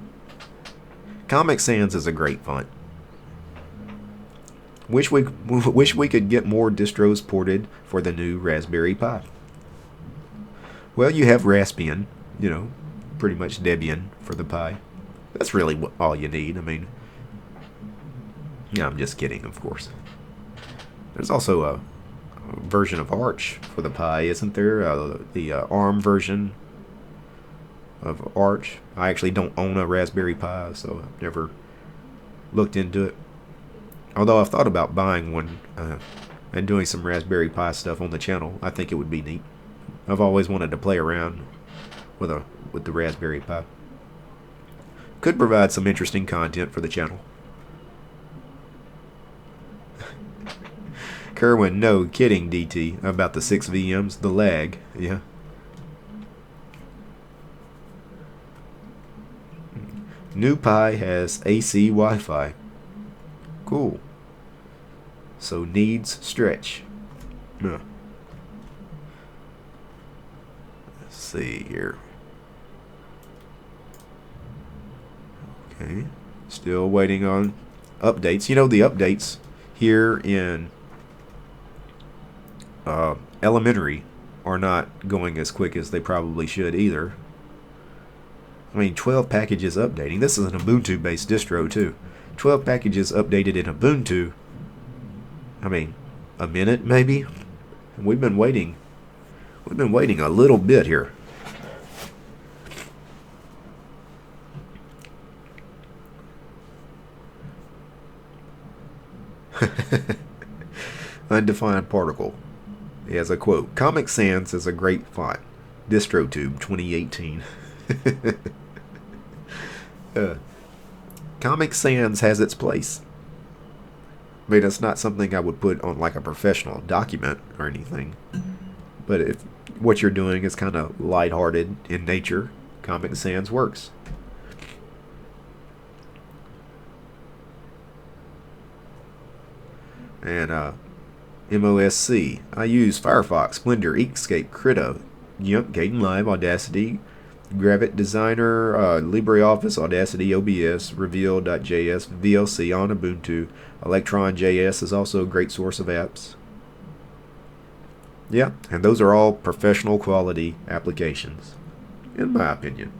Comic Sans is a great font. Wish we could get more distros ported for the new Raspberry Pi. Well, you have Raspbian, you know, pretty much Debian for the Pi. That's really all you need. I mean, yeah, I'm just kidding, of course. There's also a version of Arch for the Pi, isn't there? The ARM version of Arch. I actually don't own a Raspberry Pi, so I've never looked into it. Although I've thought about buying one and doing some Raspberry Pi stuff on the channel. I think it would be neat. I've always wanted to play around with the Raspberry Pi. Could provide some interesting content for the channel. Kerwin, no kidding, DT, about the 6 VMs, the lag, yeah. New Pi has AC Wi-Fi. Cool. So needs stretch. Yeah. Let's see here. Okay. Still waiting on updates. You know, the updates here in Elementary are not going as quick as they probably should either. I mean, 12 packages updating. This is an Ubuntu-based distro, too. 12 packages updated in Ubuntu. I mean, a minute, maybe? We've been waiting a little bit here. Undefined particle. He has a quote: Comic Sans is a great font. DistroTube 2018. uh, Comic Sans has its place. I mean, it's not something I would put on like a professional document or anything. But if what you're doing is kind of lighthearted in nature, Comic Sans works. And MOSC. I use Firefox, Blender, Inkscape, Krita, GIMP, Kdenlive, Audacity, Gravit Designer, LibreOffice, Audacity, OBS, Reveal.js, VLC on Ubuntu. Electron.js is also a great source of apps. Yeah, and those are all professional quality applications, in my opinion.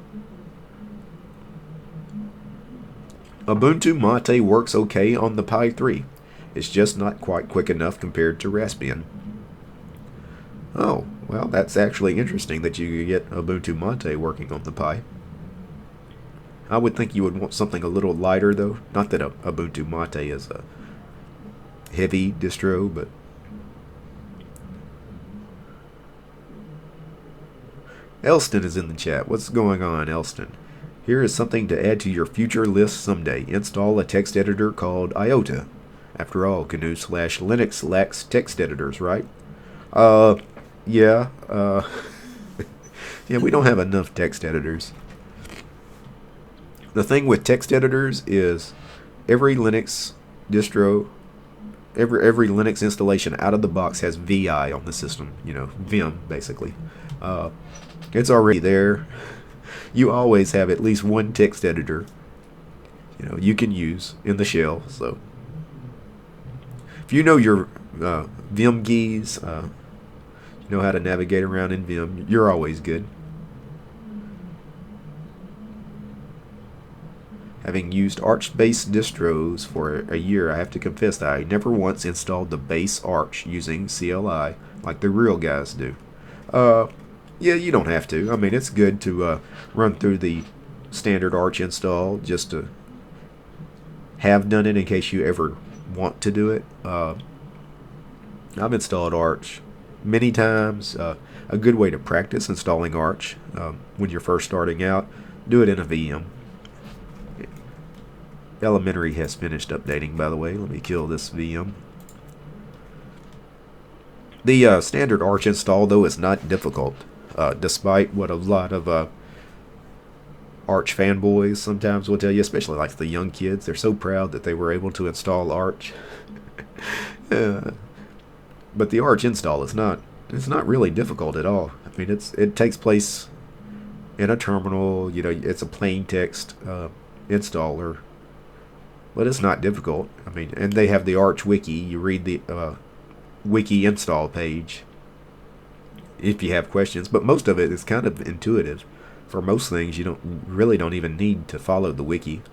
Ubuntu Mate works okay on the Pi 3. It's just not quite quick enough compared to Raspbian. Oh, well, that's actually interesting that you could get Ubuntu Mate working on the Pi. I would think you would want something a little lighter, though. Not that Ubuntu Mate is a heavy distro, but... Elston is in the chat. What's going on, Elston? Here is something to add to your future list someday. Install a text editor called Iota. After all, GNU/Linux lacks text editors, right? Yeah. Yeah, we don't have enough text editors. The thing with text editors is every Linux distro, every Linux installation out of the box has VI on the system. You know, Vim, basically. It's already there. You always have at least one text editor, you know, you can use in the shell, so... If you know your Vim keys, you know how to navigate around in Vim, you're always good. Having used Arch-based distros for a year, I have to confess that I never once installed the base Arch using CLI like the real guys do. Yeah, you don't have to. I mean, it's good to run through the standard Arch install just to have done it in case you ever want to do it. I've installed Arch many times. A good way to practice installing Arch when you're first starting out, do it in a VM. Elementary has finished updating, by the way. Let me kill this VM. The standard Arch install, though, is not difficult, despite what a lot of Arch fanboys sometimes will tell you, especially like the young kids. They're so proud that they were able to install Arch. But the Arch install is not really difficult at all. I mean, it takes place in a terminal. You know, it's a plain text installer, but it's not difficult. I mean, and they have the Arch wiki. You read the wiki install page if you have questions, but most of it is kind of intuitive. For most things, you don't even need to follow the wiki.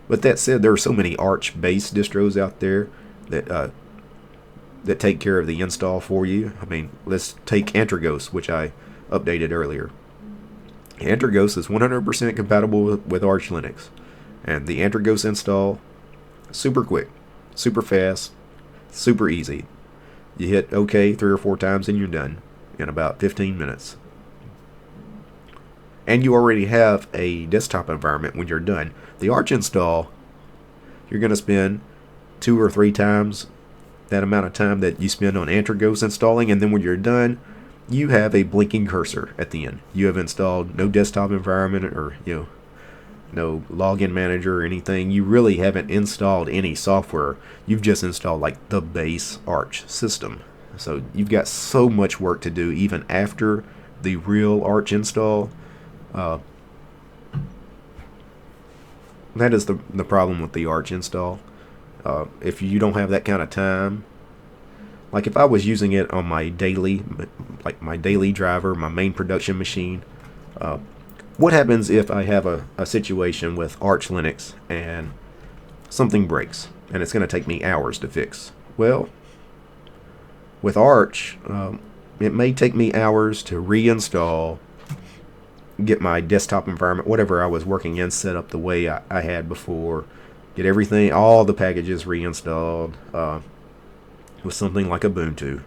But that said, there are so many Arch-based distros out there that that take care of the install for you. I mean, let's take Antergos, which I updated earlier. Antergos is 100% compatible with Arch Linux, and the Antergos install, super quick, super fast, super easy. You hit OK 3 or 4 times and you're done in about 15 minutes. And you already have a desktop environment when you're done. The Arch install, you're going to spend 2 or 3 times that amount of time that you spend on Antergos installing, and then when you're done, you have a blinking cursor at the end. You have installed no desktop environment or, no login manager or anything. You really haven't installed any software. You've just installed like the base Arch system. So you've got so much work to do even after the real Arch install. That is the problem with the Arch install. If you don't have that kind of time, like if I was using it on my daily driver, my main production machine, what happens if I have a situation with Arch Linux and something breaks and it's going to take me hours to fix? Well, with Arch, it may take me hours to reinstall, get my desktop environment, whatever I was working in, set up the way I had before, get everything, all the packages reinstalled with something like Ubuntu,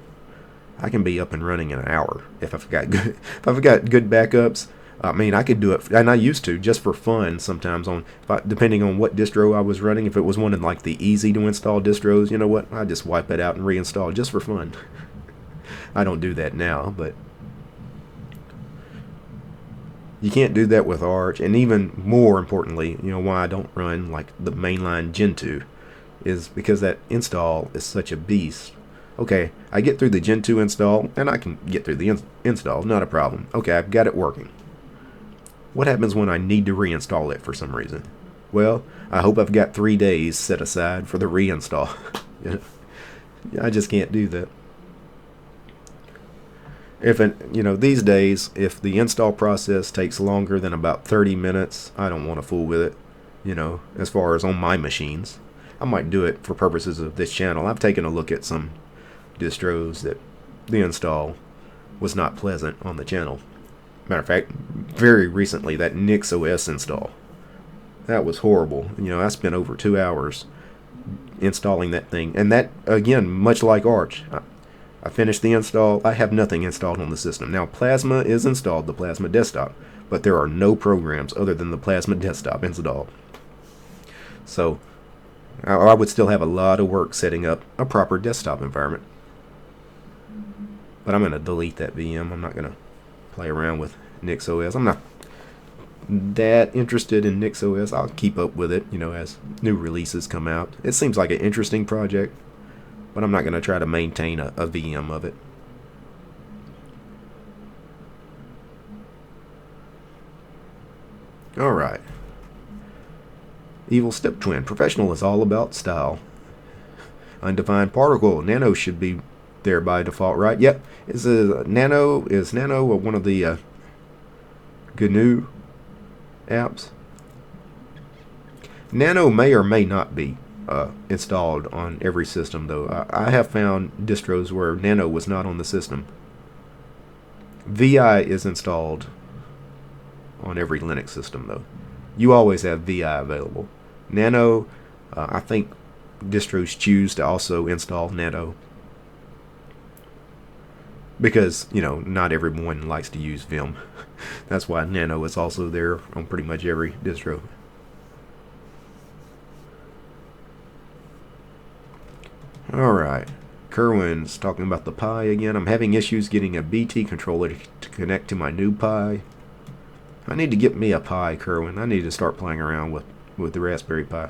I can be up and running in an hour if I've got good backups. I mean, I could do it, and I used to, just for fun sometimes, depending on what distro I was running. If it was one of like the easy to install distros, you know what, I just wipe it out and reinstall it just for fun. I don't do that now, but you can't do that with Arch. And even more importantly, you know why I don't run like the mainline Gentoo is because that install is such a beast. Okay, I get through the Gentoo install, and I can get through the install, not a problem. Okay, I've got it working. What happens when I need to reinstall it for some reason? Well, I hope I've got 3 days set aside for the reinstall. I just can't do that. These days, if the install process takes longer than about 30 minutes, I don't want to fool with it, as far as on my machines. I might do it for purposes of this channel. I've taken a look at some distros that the install was not pleasant on the channel. Matter of fact, very recently, that NixOS install, that was horrible. I spent over 2 hours installing that thing, and that, again, much like Arch, I finished the install. I have nothing installed on the system. Now, Plasma is installed, the Plasma desktop, but there are no programs other than the Plasma desktop installed. So I would still have a lot of work setting up a proper desktop environment. But I'm going to delete that VM. I'm not going to play around with NixOS. I'm not that interested in NixOS. I'll keep up with it, as new releases come out. It seems like an interesting project, but I'm not going to try to maintain a VM of it. Alright. Evil Step Twin. Professional is all about style. Undefined particle. Nano should be there by default, right? Yep. Is Nano one of the GNU apps? Nano may or may not be installed on every system, though. I have found distros where Nano was not on the system. VI is installed on every Linux system, though. You always have VI available. Nano, I think distros choose to also install Nano because, not everyone likes to use Vim. That's why Nano is also there on pretty much every distro. Alright, Kerwin's talking about the Pi again. I'm having issues getting a BT controller to connect to my new Pi. I need to get me a Pi, Kerwin. I need to start playing around with the Raspberry Pi.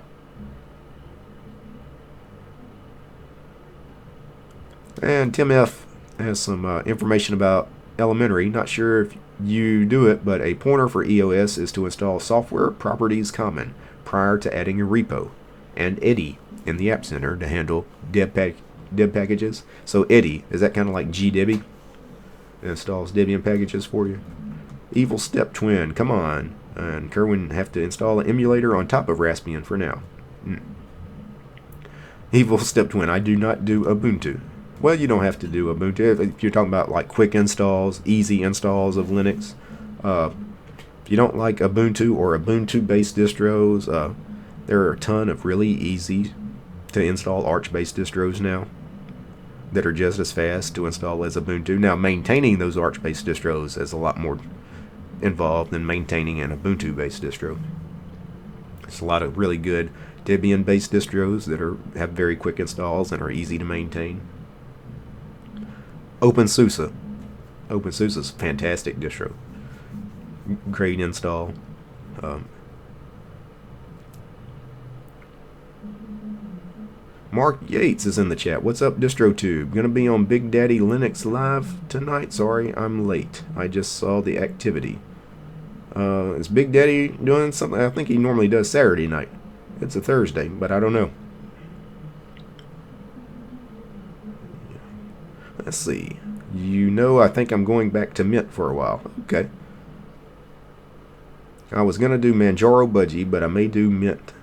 And Tim F has some information about Elementary. Not sure if you do it, but a pointer for EOS is to install software properties common prior to adding a repo, and Eddy in the App Center to handle deb packages. So Eddy, is that kind of like GDebi? It installs Debian packages for you. Evil Step Twin, come on. And Kerwin have to install an emulator on top of Raspbian for now. Evil Step Twin, I do not do Ubuntu. Well, you don't have to do Ubuntu. If you're talking about like quick installs, easy installs of Linux, if you don't like Ubuntu or Ubuntu-based distros, there are a ton of really easy to install Arch-based distros now that are just as fast to install as Ubuntu. Now, maintaining those Arch-based distros is a lot more involved than maintaining an Ubuntu-based distro. There's a lot of really good Debian-based distros that have very quick installs and are easy to maintain. OpenSUSE. OpenSUSE is a fantastic distro. Great install. Mark Yates is in the chat. What's up, DistroTube? Gonna be on Big Daddy Linux Live tonight. Sorry, I'm late. I just saw the activity. Is Big Daddy doing something? I think he normally does Saturday night. It's a Thursday, but I don't know. Let's see. I think I'm going back to Mint for a while. Okay. I was gonna do Manjaro Budgie, but I may do Mint.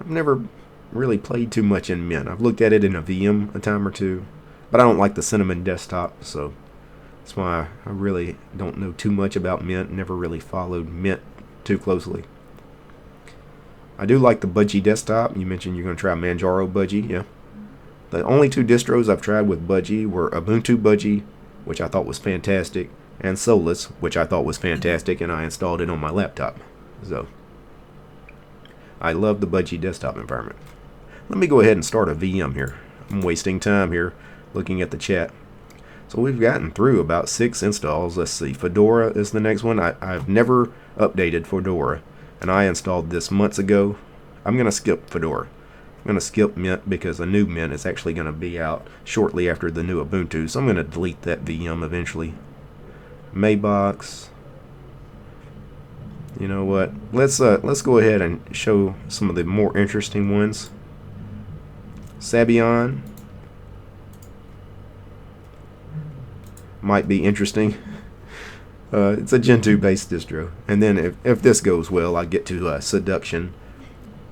I've never really played too much in Mint. I've looked at it in a VM a time or two, but I don't like the Cinnamon desktop, so that's why I really don't know too much about Mint. Never really followed Mint too closely. I do like the Budgie desktop. You mentioned you're going to try Manjaro Budgie. Yeah. The only two distros I've tried with Budgie were Ubuntu Budgie, which I thought was fantastic, and Solus, which I thought was fantastic, and I installed it on my laptop. So, I love the Budgie desktop environment. Let me go ahead and start a VM here. I'm wasting time here looking at the chat. So we've gotten through about 6 installs. Let's see, Fedora is the next one. I've never updated Fedora, and I installed this months ago. I'm going to skip Fedora. I'm going to skip Mint because a new Mint is actually going to be out shortly after the new Ubuntu, so I'm going to delete that VM eventually. Maybox. You know what? Let's go ahead and show some of the more interesting ones. Sabayon might be interesting. It's a Gentoo based distro, and then if this goes well, I get to Seduction,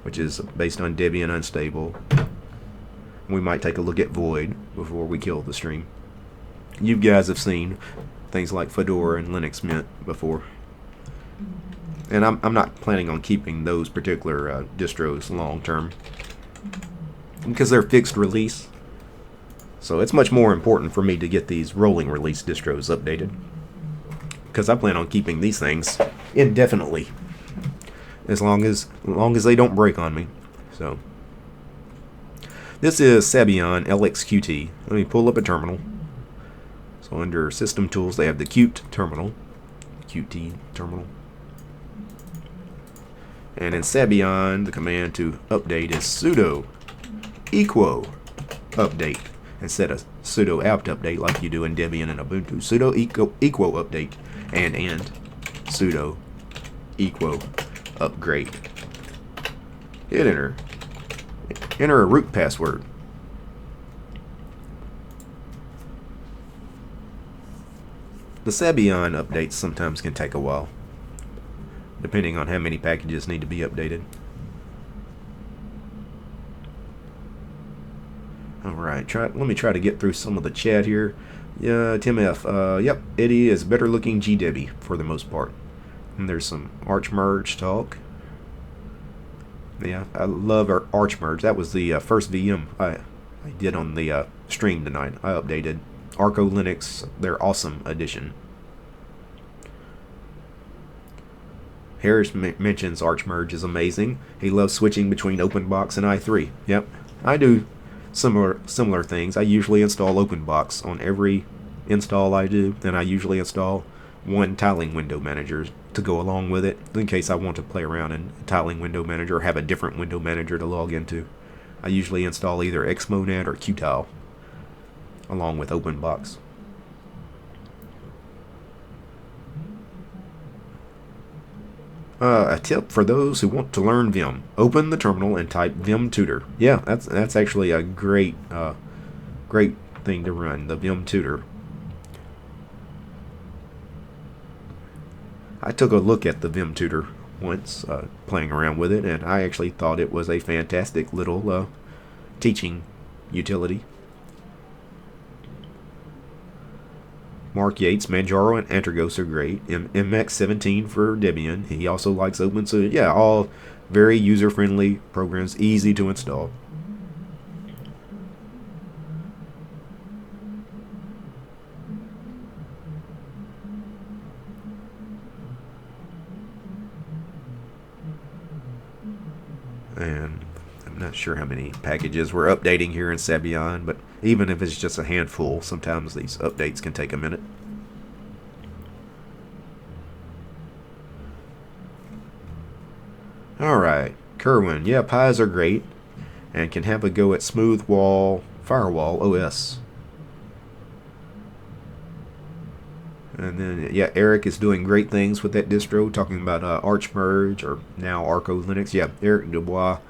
which is based on Debian Unstable. We might take a look at Void before we kill the stream. You guys have seen things like Fedora and Linux Mint before, and I'm not planning on keeping those particular distros long term because they're fixed release. So it's much more important for me to get these rolling release distros updated, because I plan on keeping these things indefinitely, as long as they don't break on me. So this is Sabayon LXQT. Let me pull up a terminal. So under System Tools, they have the Qt terminal, Qt terminal, and in Sabayon, the command to update is sudo equo update instead of sudo apt update like you do in Debian and Ubuntu. Sudo equo update and sudo equo upgrade. Hit enter. Enter a root password. The Sabayon updates sometimes can take a while, depending on how many packages need to be updated. Alright, let me try to get through some of the chat here. Yeah, Tim F. Yep, Eddie is better looking GDebi for the most part. And there's some Arch Merge talk. Yeah, I love our Arch Merge. That was the first VM I did on the stream tonight. I updated ArcoLinux, their awesome edition. Harris mentions Arch Merge is amazing. He loves switching between OpenBox and i3. Yep, I do similar things. I usually install OpenBox on every install I do, and I usually install one tiling window manager to go along with it, in case I want to play around in tiling window manager or have a different window manager to log into. I usually install either Xmonad or Qtile along with OpenBox. A tip for those who want to learn Vim: open the terminal and type Vim tutor. Yeah, that's actually a great thing to run, the Vim tutor. I took a look at the Vim tutor once, playing around with it, and I actually thought it was a fantastic little teaching utility. Mark Yates, Manjaro, and Antergos are great. MX17 for Debian. He also likes OpenSUSE. Yeah, all very user-friendly programs, easy to install. And I'm not sure how many packages we're updating here in Sabayon, but even if it's just a handful, sometimes these updates can take a minute. Alright, Kerwin. Yeah, Pies are great and can have a go at Smooth Wall Firewall OS. And then, yeah, Eric is doing great things with that distro, talking about Arch Merge, or now ArcoLinux. Yeah, Eric Dubois.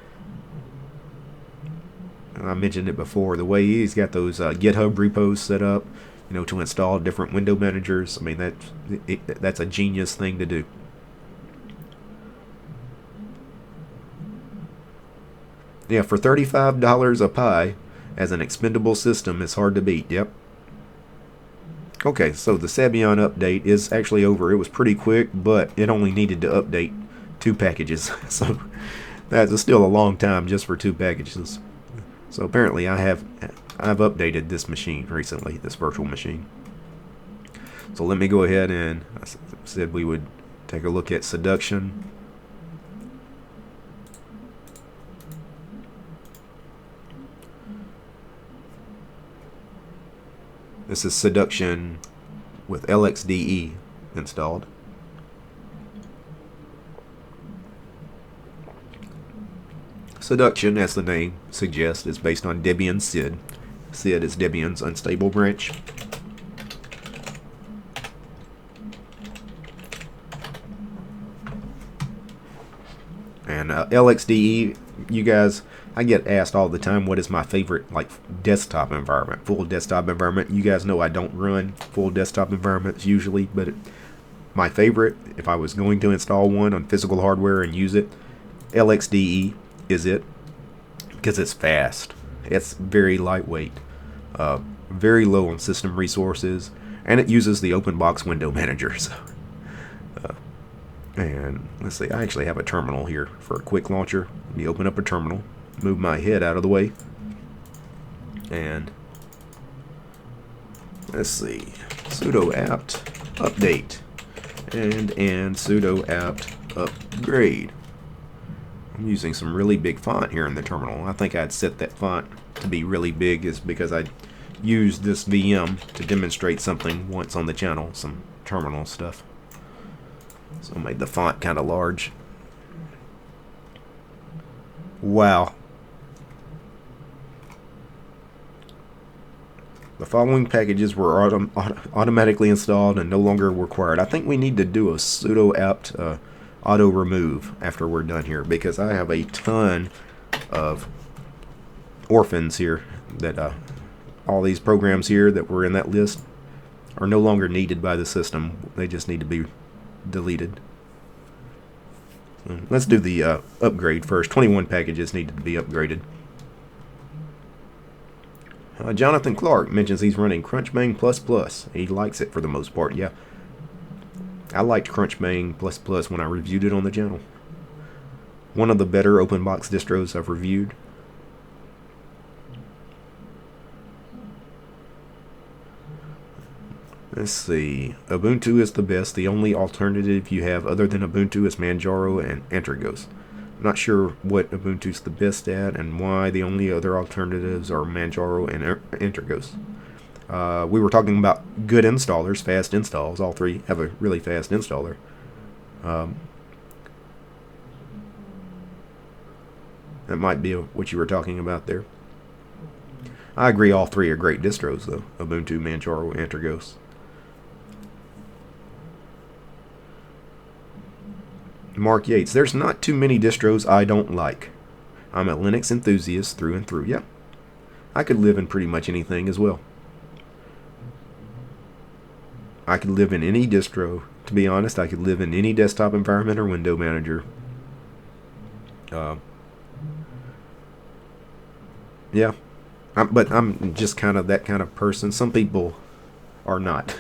I mentioned it before, the way he's got those GitHub repos set up, to install different window managers. I mean, that's a genius thing to do. Yeah, for $35 a Pi as an expendable system, it's hard to beat. Yep. Okay, so the Sabayon update is actually over. It was pretty quick, but it only needed to update 2 packages. So That's still a long time just for 2 packages. So apparently I've updated this machine recently, this virtual machine. So let me go ahead, and I said we would take a look at Seduction. This is Seduction with LXDE installed. Seduction, as the name suggests, is based on Debian SID. SID is Debian's unstable branch. And LXDE, you guys, I get asked all the time what is my favorite like desktop environment, full desktop environment. You guys know I don't run full desktop environments usually, but my favorite, if I was going to install one on physical hardware and use it, LXDE is it, because it's fast. It's very lightweight, very low on system resources, and it uses the open box window manager. So, and let's see, I actually have a terminal here for a quick launcher. Let me open up a terminal, move my head out of the way, and let's see, sudo apt update and sudo apt upgrade. I'm using some really big font here in the terminal. I think I'd set that font to be really big is because I used this VM to demonstrate something once on the channel, some terminal stuff. So I made the font kind of large. Wow. The following packages were automatically installed and no longer required. I think we need to do a sudo apt auto remove after we're done here, because I have a ton of orphans here that all these programs here that were in that list are no longer needed by the system. They just need to be deleted. Let's do the upgrade first. 21 packages needed to be upgraded. Jonathan Clark mentions he's running Crunchbang++. He likes it for the most part. Yeah, I liked Crunchbang++ when I reviewed it on the channel. One of the better open box distros I've reviewed. Let's see. Ubuntu is the best. The only alternative you have other than Ubuntu is Manjaro and Antergos. I'm not sure what Ubuntu's the best at and why the only other alternatives are Manjaro and Antergos. We were talking about good installers, fast installs. All three have a really fast installer. That might be what you were talking about there. I agree all three are great distros though. Ubuntu, Manjaro, Antergos. Mark Yates, there's not too many distros I don't like. I'm a Linux enthusiast through and through. Yeah, I could live in pretty much anything as well. I could live in any distro. To be honest, I could live in any desktop environment or window manager. Yeah, but I'm just kind of that kind of person. Some people are not.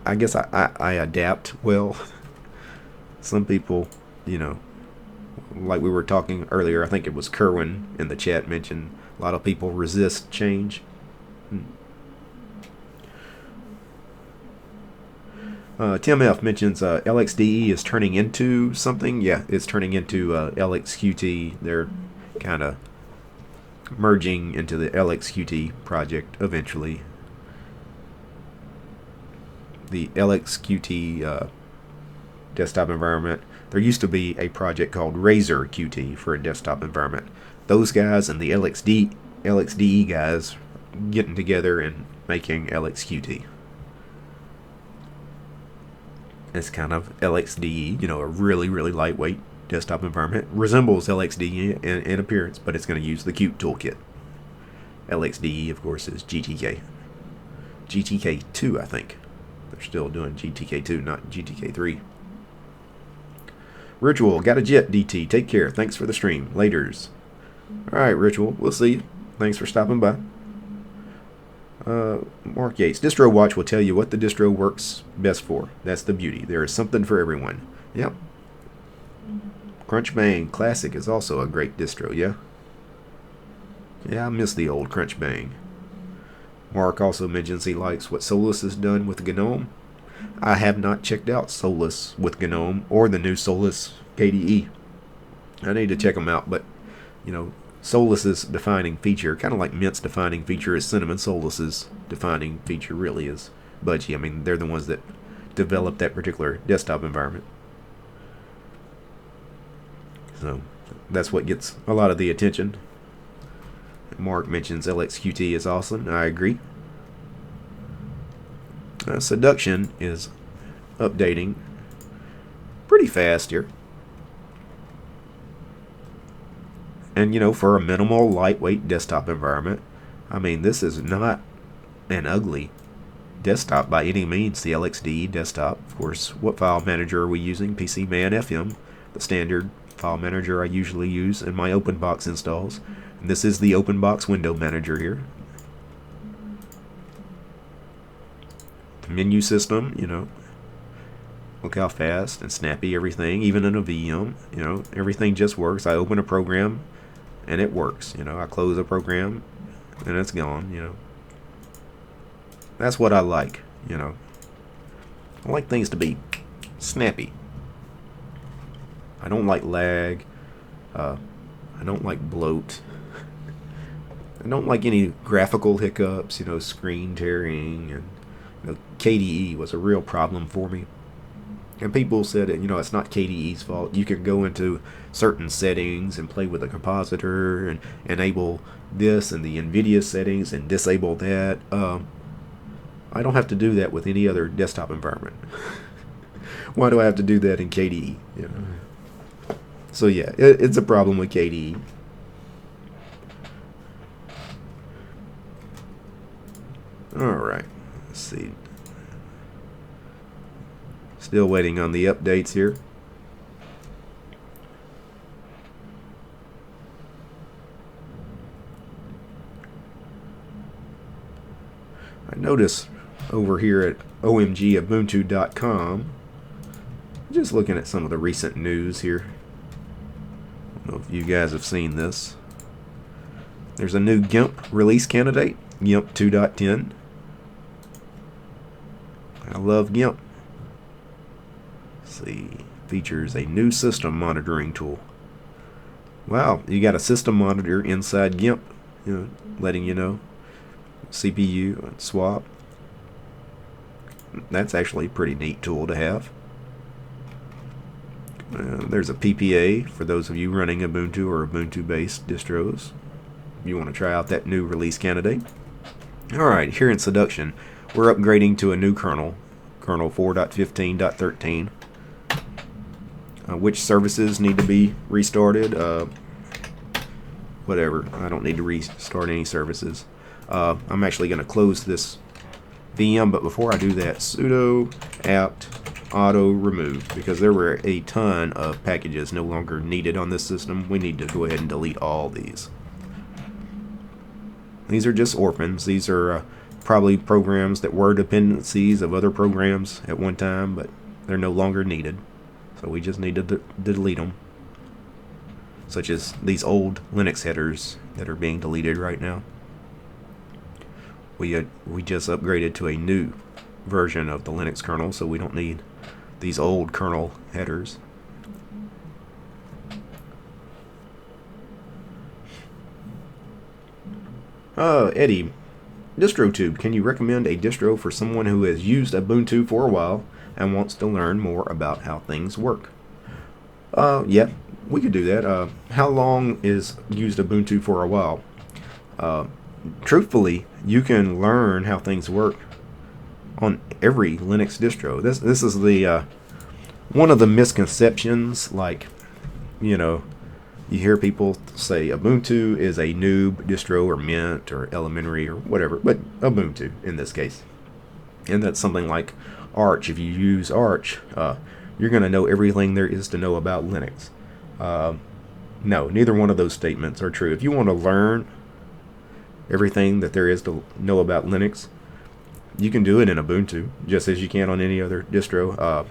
I guess I adapt well. Some people, you know, like we were talking earlier, I think it was Kerwin in the chat mentioned a lot of people resist change. Tim F mentions LXDE is turning into something. Yeah, it's turning into LXQT. They're kind of merging into the LXQT project eventually. The LXQT desktop environment. There used to be a project called Razor Qt for a desktop environment. Those guys and the LXDE guys getting together and making LXQT. It's kind of LXDE, you know, a really, really lightweight desktop environment. Resembles LXDE in appearance, but it's going to use the Qt toolkit. LXDE, of course, is GTK. GTK2, I think. They're still doing GTK2, not GTK3. Ritual, got a jet, DT. Take care. Thanks for the stream. Laters. Alright, Ritual. We'll see you. Thanks for stopping by. Mark Yates, Distro Watch will tell you what the distro works best for. That's the beauty. There is something for everyone. Yep. Crunchbang Classic is also a great distro, yeah? Yeah, I miss the old Crunchbang. Mark also mentions he likes what Solus has done with GNOME. I have not checked out Solus with GNOME or the new Solus KDE. I need to check them out, but, you know, Solus's defining feature, kind of like Mint's defining feature is Cinnamon, Solus's defining feature really is Budgie. I mean, they're the ones that developed that particular desktop environment. So that's what gets a lot of the attention. Mark mentions LXQT is awesome. I agree. Seduction is updating pretty fast here. And, you know, for a minimal, lightweight desktop environment, I mean, this is not an ugly desktop by any means, the LXDE desktop. Of course, what file manager are we using? PC Man FM, the standard file manager I usually use in my OpenBox installs. And this is the OpenBox window manager here. Menu system, you know, look how fast and snappy everything, even in a VM, you know, everything just works. I open a program and it works, you know, I close a program and it's gone, you know. That's what I like, you know. I like things to be snappy. I don't like lag. I don't like bloat. I don't like any graphical hiccups, you know, screen tearing, and you know, KDE was a real problem for me. And people said, you know, it's not KDE's fault. You can go into certain settings and play with a compositor and enable this and the NVIDIA settings and disable that. I don't have to do that with any other desktop environment. Why do I have to do that in KDE? You know? So yeah, it's a problem with KDE. Alright, let's see. Still waiting on the updates here. I notice over here at omgubuntu.com, just looking at some of the recent news here. I don't know if you guys have seen this. There's a new GIMP release candidate, GIMP 2.10. I love GIMP. Let's see, features a new system monitoring tool. Wow, you got a system monitor inside GIMP, you know, letting you know CPU and swap. That's actually a pretty neat tool to have. There's a PPA for those of you running Ubuntu or Ubuntu-based distros. If you want to try out that new release candidate. Alright, here in Seduction, we're upgrading to a new kernel, kernel 4.15.13. Which services need to be restarted? Whatever, I don't need to restart any services. I'm actually going to close this VM, but before I do that, sudo apt auto remove, because there were a ton of packages no longer needed on this system. We need to go ahead and delete all these. These are just orphans. These are probably programs that were dependencies of other programs at one time, but they're no longer needed. So we just need to delete them. Such as these old Linux headers that are being deleted right now. We just upgraded to a new version of the Linux kernel, so we don't need these old kernel headers. Eddie, DistroTube, can you recommend a distro for someone who has used Ubuntu for a while and wants to learn more about how things work? Yeah, we could do that. How long is used Ubuntu for a while? Truthfully, you can learn how things work on every Linux distro. This is the one of the misconceptions. Like, you know, you hear people say Ubuntu is a noob distro or Mint or elementary or whatever, but Ubuntu in this case. And that's something like Arch. If you use Arch, you're going to know everything there is to know about Linux. No, neither one of those statements are true. If you want to learn everything that there is to know about Linux, you can do it in Ubuntu just as you can on any other distro.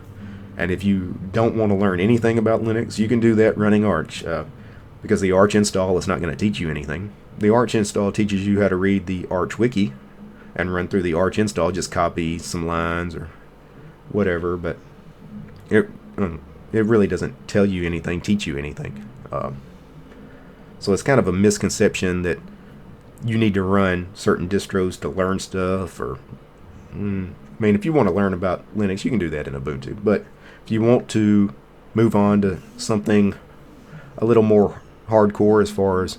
And if you don't want to learn anything about Linux, you can do that running Arch, because the Arch install is not going to teach you anything. The Arch install teaches you how to read the Arch wiki and run through the Arch install, just copy some lines or whatever, but it really doesn't tell you anything, teach you anything. So it's kind of a misconception that you need to run certain distros to learn stuff, or I mean, if you want to learn about Linux, you can do that in Ubuntu, but if you want to move on to something a little more hardcore as far as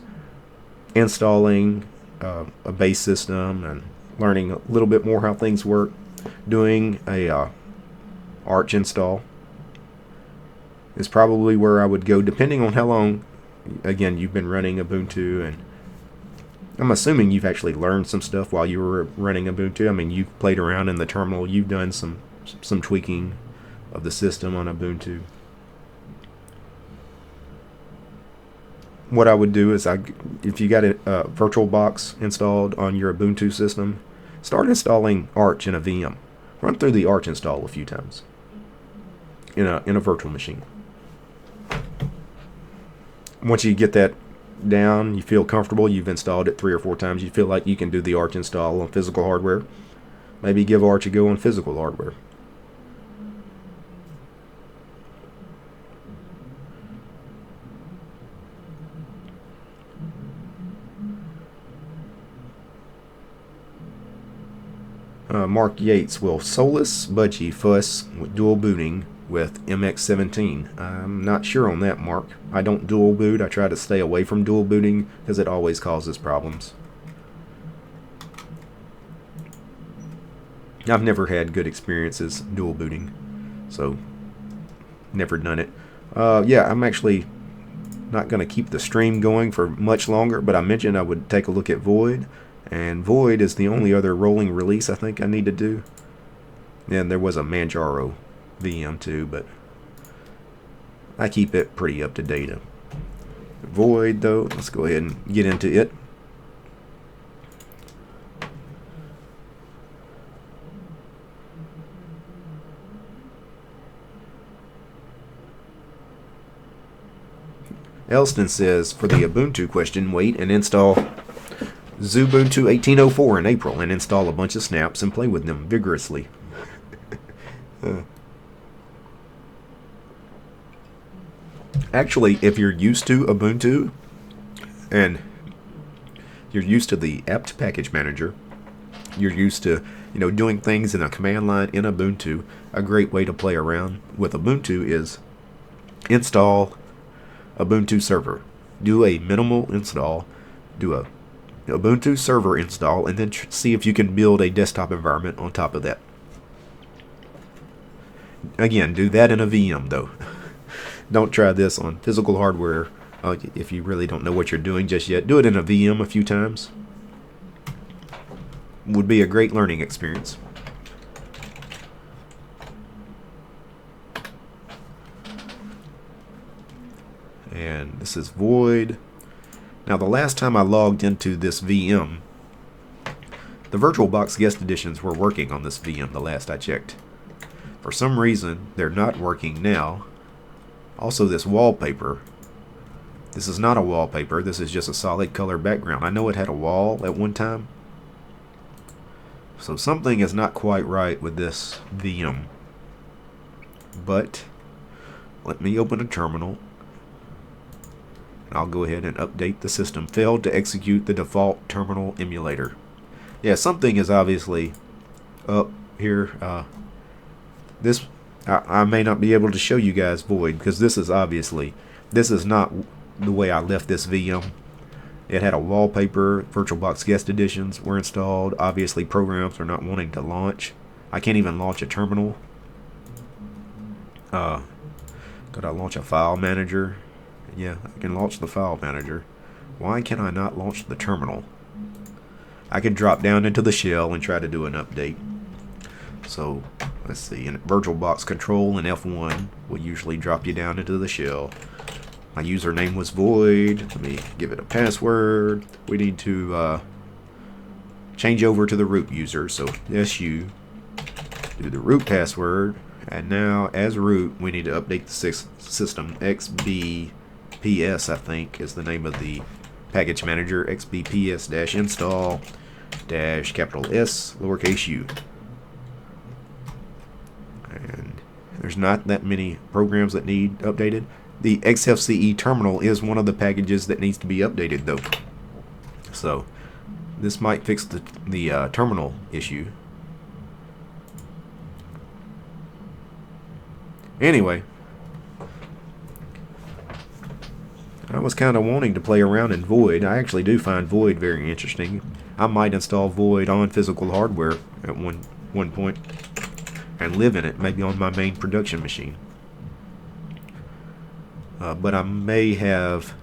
installing a base system and learning a little bit more how things work, doing a Arch install is probably where I would go, depending on how long, again, you've been running Ubuntu. And I'm assuming you've actually learned some stuff while you were running Ubuntu. I mean, you've played around in the terminal, you've done some tweaking of the system on Ubuntu. What I would do is, if you got a VirtualBox installed on your Ubuntu system, start installing Arch in a VM. Run through the Arch install a few times in a virtual machine. Once you get that down, you feel comfortable, you've installed it 3 or 4 times, you feel like you can do the Arch install on physical hardware, maybe give Arch a go on physical hardware. Mark Yates, will Solus Budgie fuss with dual booting with MX17? I'm not sure on that, Mark. I don't dual boot. I try to stay away from dual booting because it always causes problems. I've never had good experiences dual booting, so never done it. Yeah, I'm actually not going to keep the stream going for much longer, but I mentioned I would take a look at Void, and Void is the only other rolling release I think I need to do. And there was a Manjaro VM too, but I keep it pretty up to date. Void, though, let's go ahead and get into it. Elston says, for the Ubuntu question, wait and install Xubuntu 1804 in April and install a bunch of snaps and play with them vigorously. Actually, if you're used to Ubuntu and you're used to the apt package manager, you're used to doing things in a command line in Ubuntu, a great way to play around with Ubuntu is install Ubuntu server. Do a minimal install, do a Ubuntu server install, and then see if you can build a desktop environment on top of that. Again, do that in a VM though. Don't try this on physical hardware if you really don't know what you're doing just yet. Do it in a VM a few times. Would be a great learning experience. And this is Void. Now, the last time I logged into this VM, the VirtualBox guest editions were working on this VM the last I checked. For some reason, they're not working now. Also, this wallpaper. This is not a wallpaper. This is just a solid color background. I know it had a wall at one time. So something is not quite right with this VM. But let me open a terminal. I'll go ahead and update the system. Failed to execute the default terminal emulator. Yeah, something is obviously up here. I may not be able to show you guys Void because this is not the way I left this VM. It had a wallpaper. VirtualBox guest editions were installed. Obviously, programs are not wanting to launch. I can't even launch a terminal. Could I launch a file manager? Yeah, I can launch the file manager. Why can I not launch the terminal? I can drop down into the shell and try to do an update. So, let's see. In VirtualBox control and F1 will usually drop you down into the shell. My username was Void. Let me give it a password. We need to change over to the root user. So su, do the root password, and now as root we need to update the system. xbps, I think, is the name of the package manager. xbps-install capital S lowercase u. And there's not that many programs that need updated. The XFCE terminal is one of the packages that needs to be updated though. So this might fix the terminal issue. Anyway, I was kind of wanting to play around in Void. I actually do find Void very interesting. I might install Void on physical hardware at one point and live in it, maybe on my main production machine. But I may have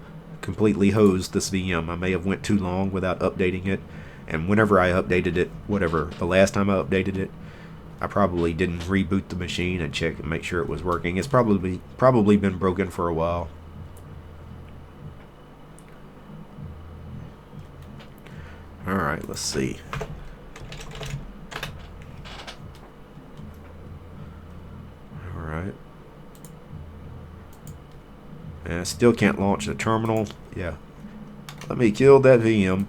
completely hosed this VM. I may have went too long without updating it, and whenever I updated it, the last time I updated it, I probably didn't reboot the machine and check and make sure it was working. It's probably been broken for a while. Alright, let's see. Alright. And I still can't launch the terminal. Yeah. Let me kill that VM.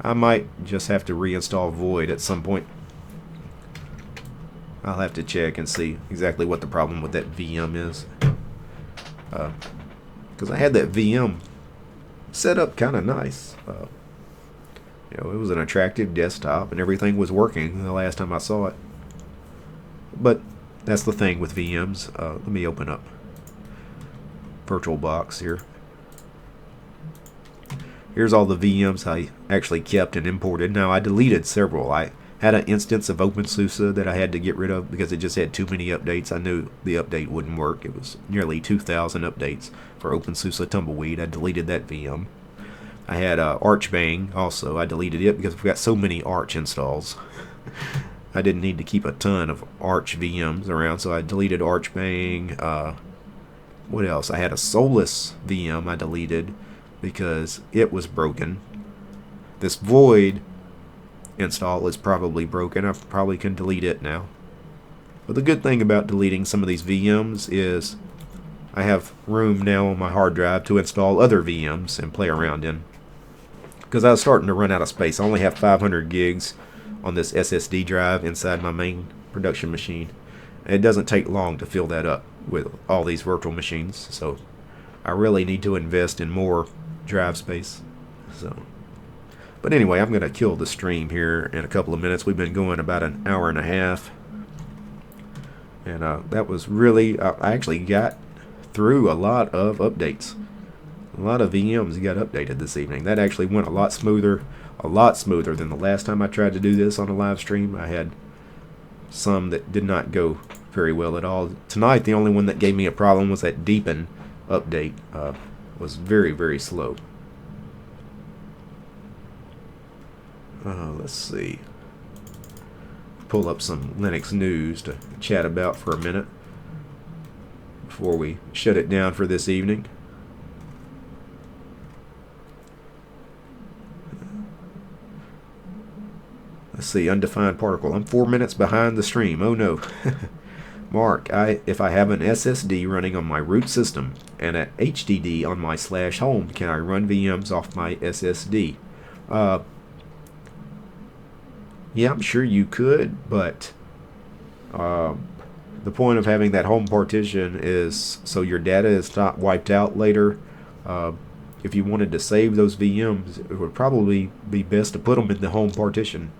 I might just have to reinstall Void at some point. I'll have to check and see exactly what the problem with that VM is. Because I had that VM set up kind of nice. You know, it was an attractive desktop and everything was working the last time I saw it. But that's the thing with VMs. Let me open up VirtualBox here. Here's all the VMs I actually kept and imported. Now I deleted several. I had an instance of OpenSUSE that I had to get rid of because it just had too many updates. I knew the update wouldn't work. It was nearly 2,000 updates for OpenSUSE Tumbleweed. I deleted that VM. I had Archbang also. I deleted it because we've got so many Arch installs. I didn't need to keep a ton of Arch VMs around, so I deleted Archbang. What else? I had a Solus VM I deleted because it was broken. This Void install is probably broken. I probably can delete it now. But the good thing about deleting some of these VMs is I have room now on my hard drive to install other VMs and play around in. Because I was starting to run out of space. I only have 500 gigs on this SSD drive inside my main production machine. And it doesn't take long to fill that up with all these virtual machines. So I really need to invest in more drive space. But anyway, I'm going to kill the stream here in a couple of minutes. We've been going about an hour and a half. And that was really, I actually got through a lot of updates. A lot of VMs got updated this evening. That actually went a lot smoother than the last time I tried to do this on a live stream. I had some that did not go very well at all. Tonight, the only one that gave me a problem was that Deepin update. Was very, very slow. Let's see. Pull up some Linux news to chat about for a minute before we shut it down for this evening. Let's see, undefined particle. I'm 4 minutes behind the stream. Oh no. Mark, if I have an SSD running on my root system and an HDD on my /home, can I run VMs off my SSD? Yeah, I'm sure you could, but the point of having that home partition is so your data is not wiped out later. If you wanted to save those VMs, it would probably be best to put them in the home partition.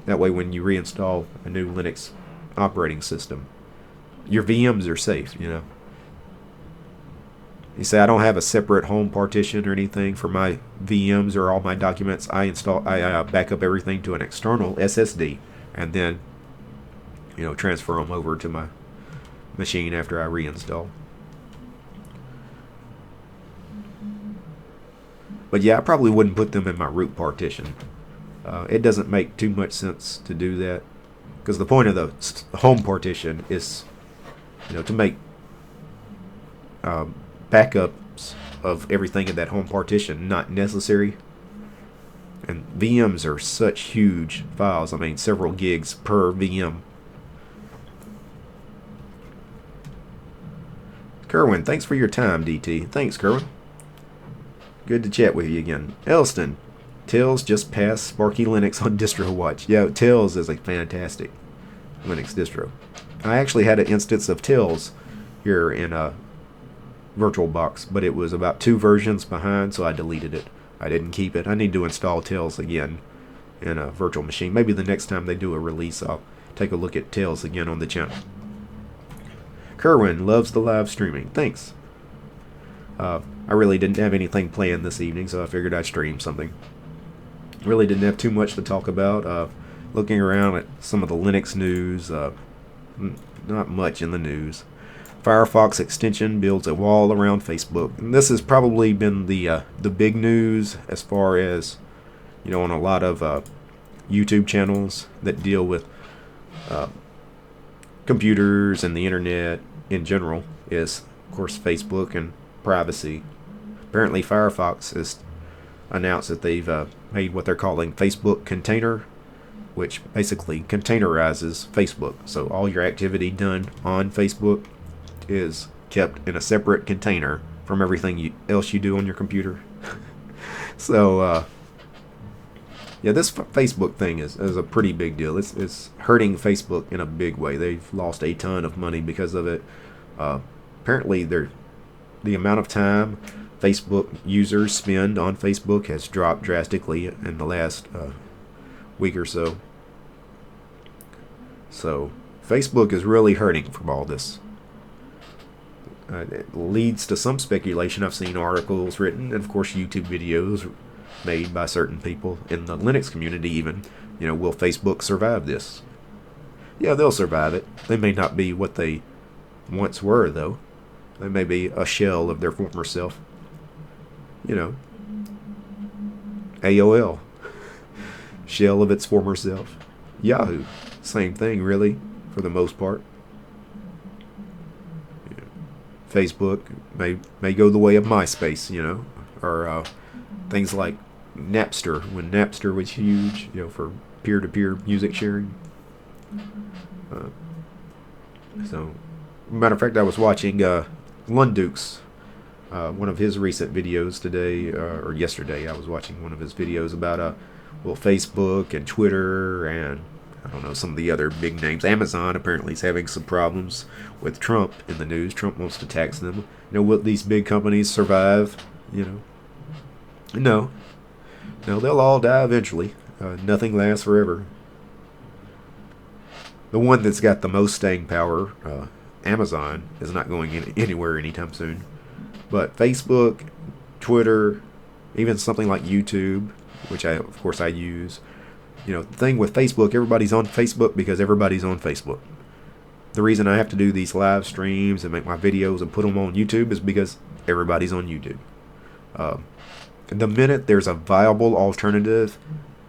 That way when you reinstall a new Linux operating system, your VMs are safe, you know. You say I don't have a separate home partition or anything for my VMs or all my documents. I back up everything to an external SSD and then, you know, transfer them over to my machine after I reinstall. But yeah, I probably wouldn't put them in my root partition. It doesn't make too much sense to do that, because the point of the home partition is, you know, to make backups of everything in that home partition not necessary. And VMs are such huge files. I mean, several gigs per VM. Kerwin, thanks for your time, DT. Thanks, Kerwin. Good to chat with you again. Elston, Tails just passed Sparky Linux on DistroWatch. Yeah, Tails is a fantastic Linux distro. I actually had an instance of Tails here in a VirtualBox, but it was about 2 versions behind, so I deleted it. I didn't keep it. I need to install Tails again in a virtual machine. Maybe the next time they do a release, I'll take a look at Tails again on the channel. Kerwin loves the live streaming. Thanks. I really didn't have anything planned this evening, so I figured I'd stream something. Really didn't have too much to talk about. Looking around at some of the Linux news, not much in the news. Firefox extension builds a wall around Facebook. And this has probably been the big news as far as, on a lot of YouTube channels that deal with computers and the internet in general is, of course, Facebook and privacy. Apparently Firefox has announced that they've made what they're calling Facebook Container, which basically containerizes Facebook. So all your activity done on Facebook is kept in a separate container from everything else you do on your computer. So yeah, this Facebook thing is a pretty big deal. It's hurting Facebook in a big way. They've lost a ton of money because of it. Apparently the amount of time Facebook users spend on Facebook has dropped drastically in the last week or so. So Facebook is really hurting from all this. It leads to some speculation. I've seen articles written, and of course YouTube videos made by certain people in the Linux community even. Will Facebook survive this? Yeah, they'll survive it. They may not be what they once were, though. They may be a shell of their former self. AOL. Shell of its former self. Yahoo. Same thing, really, for the most part. Facebook may go the way of MySpace, or things like Napster, when Napster was huge, for peer-to-peer music sharing. So, matter of fact, I was watching Lunduk's, one of his recent videos today, or yesterday. I was watching one of his videos about Facebook and Twitter and I don't know, some of the other big names. Amazon apparently is having some problems with Trump in the news. Trump wants to tax them. Will these big companies survive? No, they'll all die eventually. Nothing lasts forever. The one that's got the most staying power, Amazon, is not going anywhere anytime soon. But Facebook, Twitter, even something like YouTube, which of course I use. The thing with Facebook, everybody's on Facebook because everybody's on Facebook. The reason I have to do these live streams and make my videos and put them on YouTube is because everybody's on YouTube. The minute there's a viable alternative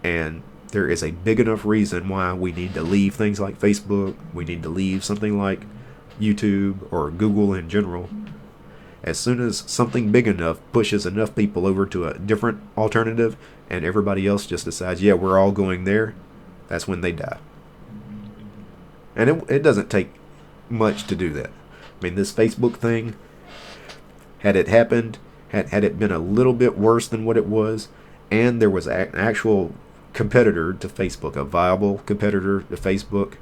and there is a big enough reason why we need to leave things like Facebook, we need to leave something like YouTube or Google in general, as soon as something big enough pushes enough people over to a different alternative and everybody else just decides, yeah, we're all going there, that's when they die. And it doesn't take much to do that. I mean, this Facebook thing, had it happened, had it been a little bit worse than what it was, and there was an actual competitor to Facebook, a viable competitor to Facebook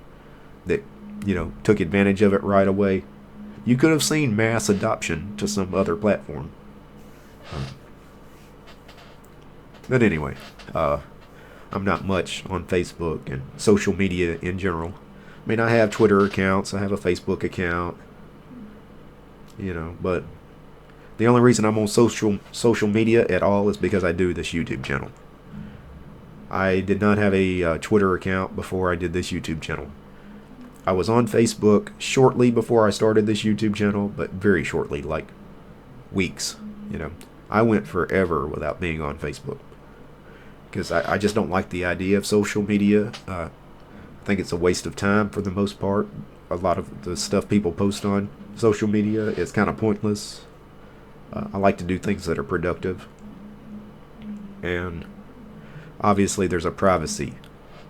that, took advantage of it right away, you could have seen mass adoption to some other platform. But anyway, I'm not much on Facebook and social media in general. I mean, I have Twitter accounts, I have a Facebook account, but the only reason I'm on social media at all is because I do this YouTube channel. I did not have a Twitter account before I did this YouTube channel. I was on Facebook shortly before I started this YouTube channel, but very shortly, like weeks. I went forever without being on Facebook because I just don't like the idea of social media. I think it's a waste of time for the most part. A lot of the stuff people post on social media is kind of pointless. I like to do things that are productive, and obviously there's a privacy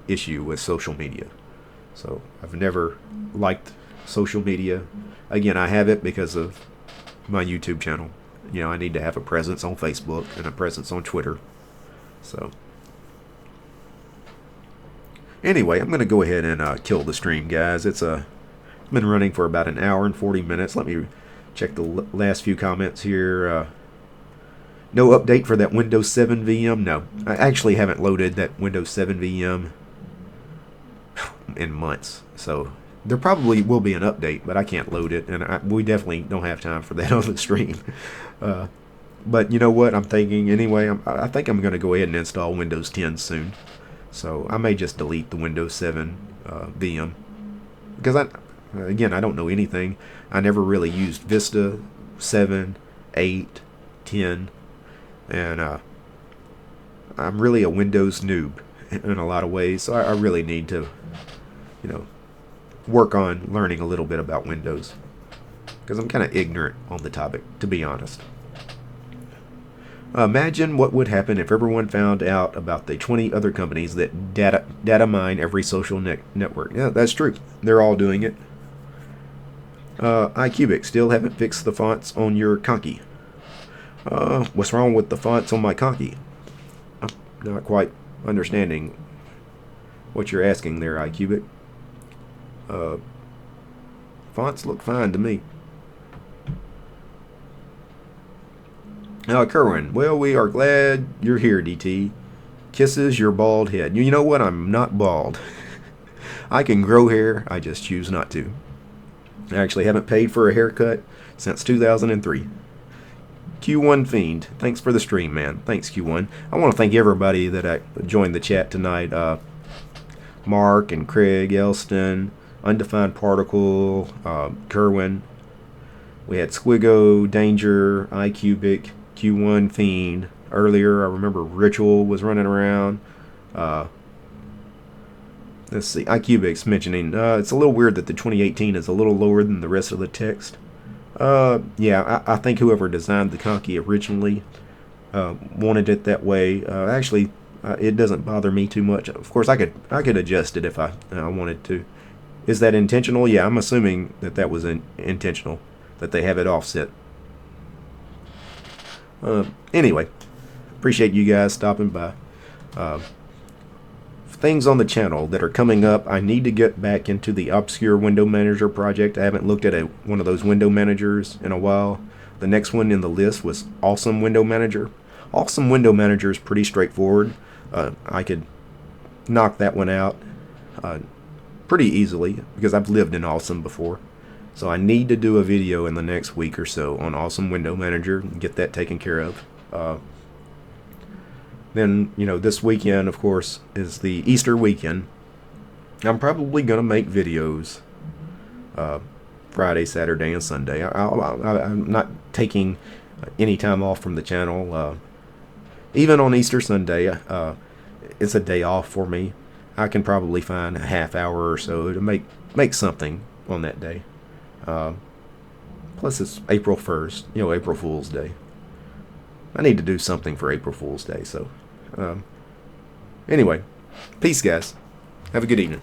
issue with social media. So I've never liked social media. Again, I have it because of my YouTube channel. You know, I need to have a presence on Facebook and a presence on Twitter. So anyway, I'm going to go ahead and kill the stream, guys. It's been running for about an hour and 40 minutes. Let me check the last few comments here. No update for that Windows 7 VM? No. I actually haven't loaded that Windows 7 VM in months. So there probably will be an update, but I can't load it, and we definitely don't have time for that on the stream. But you know what? I'm thinking anyway. I think I'm going to go ahead and install Windows 10 soon. So I may just delete the Windows 7 VM because again, I don't know anything. I never really used Vista 7, 8, 10, and I'm really a Windows noob in a lot of ways. So I really need to, you know, work on learning a little bit about Windows because I'm kind of ignorant on the topic, to be honest. Imagine what would happen if everyone found out about the 20 other companies that data mine every social network. Yeah, that's true. They're all doing it. iCubic, still haven't fixed the fonts on your Conky. What's wrong with the fonts on my Conky? I'm not quite understanding what you're asking there, iCubic. Fonts look fine to me. Kerwin, well, we are glad you're here, DT. Kisses your bald head. You know what? I'm not bald. I can grow hair. I just choose not to. I actually haven't paid for a haircut since 2003. Q1 Fiend, thanks for the stream, man. Thanks, Q1. I want to thank everybody that joined the chat tonight. Mark and Craig Elston, Undefined Particle, Kerwin. We had Squigo, Danger, iCubic, Q1 Fiend. Earlier, I remember Ritual was running around. Let's see, iCubic's mentioning, it's a little weird that the 2018 is a little lower than the rest of the text. Yeah, I think whoever designed the Conky originally wanted it that way. Actually, it doesn't bother me too much. Of course, I could adjust it if I wanted to. Is that intentional? Yeah, I'm assuming that was intentional, that they have it offset. Anyway, appreciate you guys stopping by. Things on the channel that are coming up. I need to get back into the Obscure Window Manager project. I haven't looked at one of those window managers in a while. The next one in the list was Awesome Window Manager. Awesome Window Manager is pretty straightforward. I could knock that one out pretty easily because I've lived in Awesome before. So I need to do a video in the next week or so on Awesome Window Manager and get that taken care of. Then, you know, this weekend, of course, is the Easter weekend. I'm probably going to make videos Friday, Saturday, and Sunday. I'm not taking any time off from the channel. Even on Easter Sunday, it's a day off for me. I can probably find a half hour or so to make something on that day. Plus, it's April 1st, you know, April Fool's Day. I need to do something for April Fool's Day, so... Anyway, peace, guys. Have a good evening.